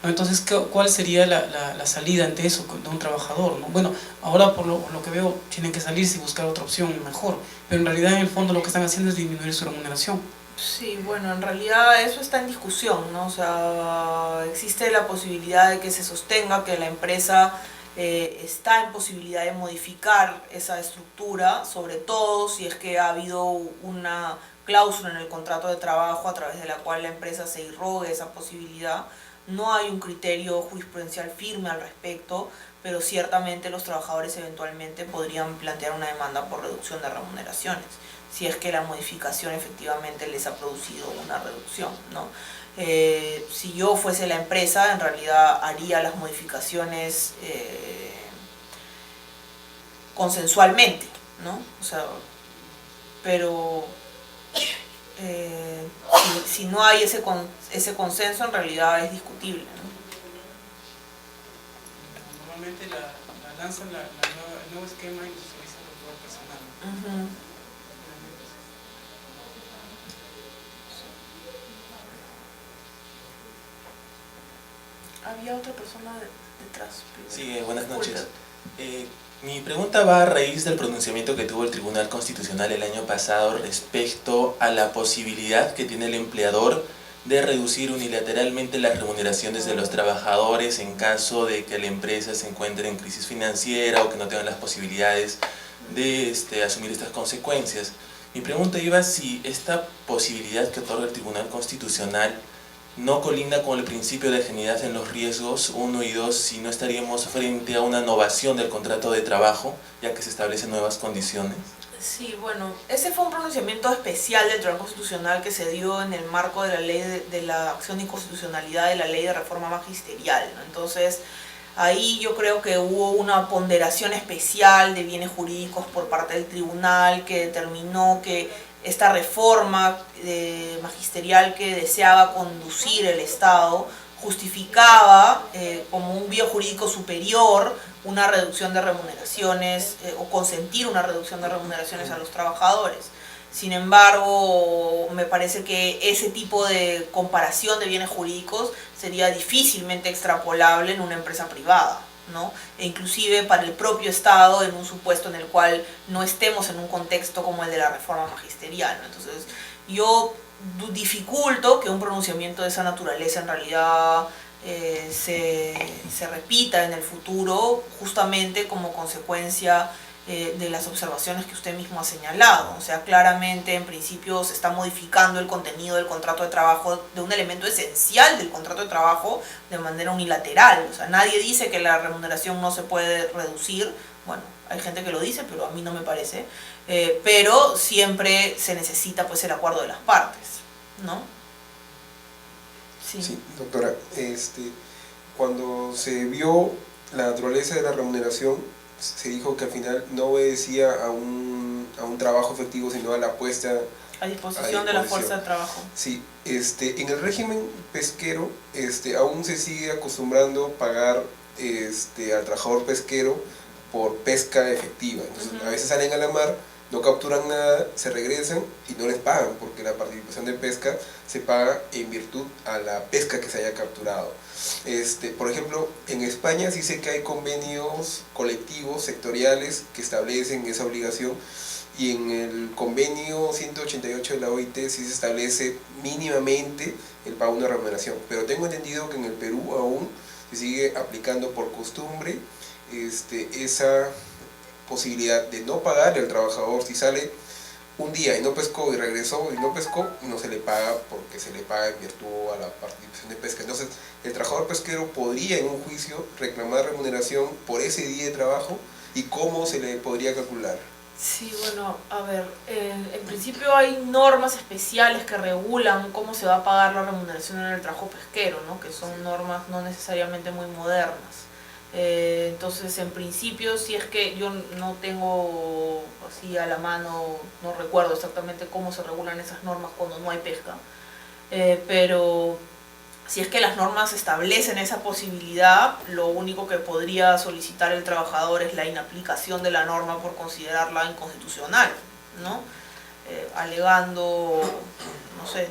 ¿no? Entonces, ¿cuál sería la salida ante eso de un trabajador, ¿no? Bueno, ahora por lo que veo tienen que salirse y buscar otra opción mejor, pero en realidad en el fondo lo que están haciendo es disminuir su remuneración. Sí, bueno, en realidad eso está en discusión, ¿no? O sea, existe la posibilidad de que se sostenga que la empresa está en posibilidad de modificar esa estructura, sobre todo si es que ha habido una cláusula en el contrato de trabajo a través de la cual la empresa se irrogue esa posibilidad. No hay un criterio jurisprudencial firme al respecto, pero ciertamente los trabajadores eventualmente podrían plantear una demanda por reducción de remuneraciones, si es que la modificación efectivamente les ha producido una reducción, ¿no? Si yo fuese la empresa, en realidad haría las modificaciones consensualmente, ¿no? O sea, pero si no hay ese consenso, en realidad es discutible, ¿no? Normalmente lanzan el nuevo esquema y lo socializan con todo el personal. Uh-huh. Había otra persona detrás. Sí, buenas noches. Mi pregunta va a raíz del pronunciamiento que tuvo el Tribunal Constitucional el año pasado respecto a la posibilidad que tiene el empleador de reducir unilateralmente las remuneraciones de los trabajadores en caso de que la empresa se encuentre en crisis financiera o que no tenga las posibilidades de asumir estas consecuencias. Mi pregunta iba si esta posibilidad que otorga el Tribunal Constitucional no colinda con el principio de ajenidad en los riesgos, 1 y 2, si no estaríamos frente a una novación del contrato de trabajo, ya que se establecen nuevas condiciones. Sí, bueno, ese fue un pronunciamiento especial del Tribunal Constitucional que se dio en el marco de la ley de la acción de inconstitucionalidad de la ley de reforma magisterial, ¿no? Entonces, ahí yo creo que hubo una ponderación especial de bienes jurídicos por parte del tribunal que determinó que esta reforma magisterial que deseaba conducir el Estado justificaba como un bien jurídico superior una reducción de remuneraciones o consentir una reducción de remuneraciones a los trabajadores. Sin embargo, me parece que ese tipo de comparación de bienes jurídicos sería difícilmente extrapolable en una empresa privada, ¿no? E inclusive para el propio Estado en un supuesto en el cual no estemos en un contexto como el de la reforma magisterial, ¿no? Entonces yo dificulto que un pronunciamiento de esa naturaleza en realidad se repita en el futuro justamente como consecuencia de las observaciones que usted mismo ha señalado. O sea, claramente en principio se está modificando el contenido del contrato de trabajo, de un elemento esencial del contrato de trabajo, de manera unilateral. O sea, nadie dice que la remuneración no se puede reducir. Bueno, hay gente que lo dice, pero a mí no me parece. Pero siempre se necesita pues el acuerdo de las partes, ¿no? Sí, doctora, cuando se vio la naturaleza de la remuneración, se dijo que al final no obedecía a un trabajo efectivo, sino a la puesta a disposición de la fuerza de trabajo. Sí, en el régimen pesquero aún se sigue acostumbrando a pagar al trabajador pesquero por pesca efectiva. Entonces, a veces salen a la mar, no capturan nada, se regresan y no les pagan, porque la participación de pesca se paga en virtud a la pesca que se haya capturado. Por ejemplo, en España sí sé que hay convenios colectivos, sectoriales, que establecen esa obligación, y en el convenio 188 de la OIT sí se establece mínimamente el pago de una remuneración, pero tengo entendido que en el Perú aún se sigue aplicando por costumbre esa posibilidad de no pagarle al trabajador si sale un día y no pescó y regresó y no pescó, no se le paga porque se le paga en virtud a la participación de pesca. Entonces, el trabajador pesquero podría en un juicio reclamar remuneración por ese día de trabajo, y cómo se le podría calcular. Sí, bueno, a ver, en principio hay normas especiales que regulan cómo se va a pagar la remuneración en el trabajo pesquero, ¿no? Que son normas no necesariamente muy modernas. Entonces, en principio, si es que yo no tengo así a la mano, no recuerdo exactamente cómo se regulan esas normas cuando no hay pesca, pero si es que las normas establecen esa posibilidad, lo único que podría solicitar el trabajador es la inaplicación de la norma por considerarla inconstitucional, ¿no? Alegando, no sé,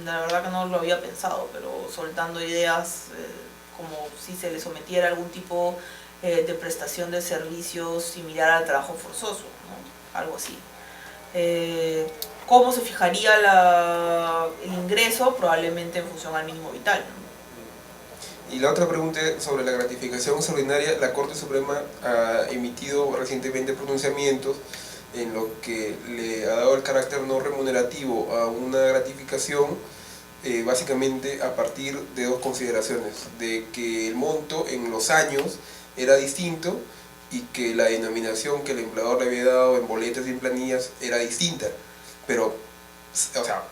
la verdad que no lo había pensado, pero soltando ideas como si se le sometiera algún tipo de prestación de servicios similar al trabajo forzoso, ¿no? Algo así. ¿Cómo se fijaría el ingreso? Probablemente en función al mínimo vital, ¿no? Y la otra pregunta sobre la gratificación extraordinaria. La Corte Suprema ha emitido recientemente pronunciamientos en lo que le ha dado el carácter no remunerativo a una gratificación, básicamente a partir de dos consideraciones: de que el monto en los años era distinto y que la denominación que el empleador le había dado en boletas y en planillas era distinta. Pero, o sea,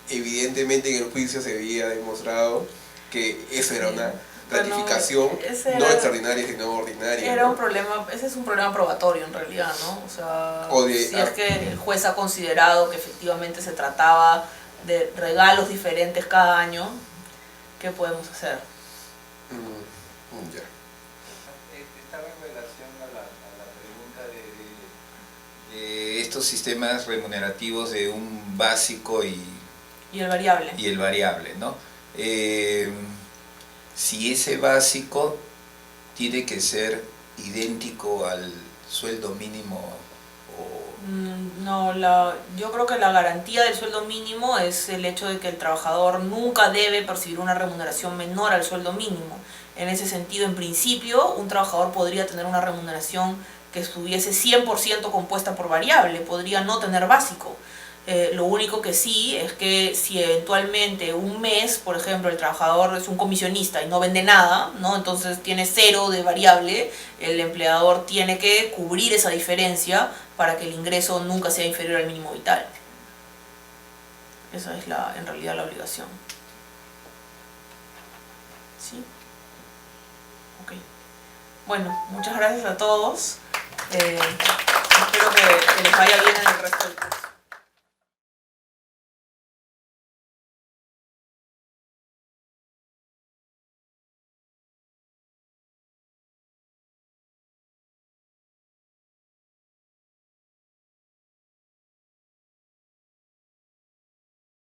evidentemente en el juicio se había demostrado que eso era una gratificación, ese no era- extraordinaria, sino ordinaria. Era ¿no? un problema, ese es un problema probatorio en realidad, ¿no? O sea, O de- si es que el juez ha considerado que efectivamente se trataba de regalos diferentes cada año, ¿qué podemos hacer? Ya. Estaba en relación a la pregunta de estos sistemas remunerativos de un básico Y el variable. y el variable, ¿no? Si ese básico tiene que ser idéntico al sueldo mínimo o... No, yo creo que la garantía del sueldo mínimo es el hecho de que el trabajador nunca debe percibir una remuneración menor al sueldo mínimo. En ese sentido, en principio, un trabajador podría tener una remuneración que estuviese 100% compuesta por variable, podría no tener básico. Lo único que sí es que si eventualmente un mes, por ejemplo, el trabajador es un comisionista y no vende nada, ¿no? Entonces tiene 0 de variable, el empleador tiene que cubrir esa diferencia para que el ingreso nunca sea inferior al mínimo vital. Esa es en realidad la obligación. ¿Sí? Ok. Bueno, muchas gracias a todos. Espero que les vaya bien en el resto del curso.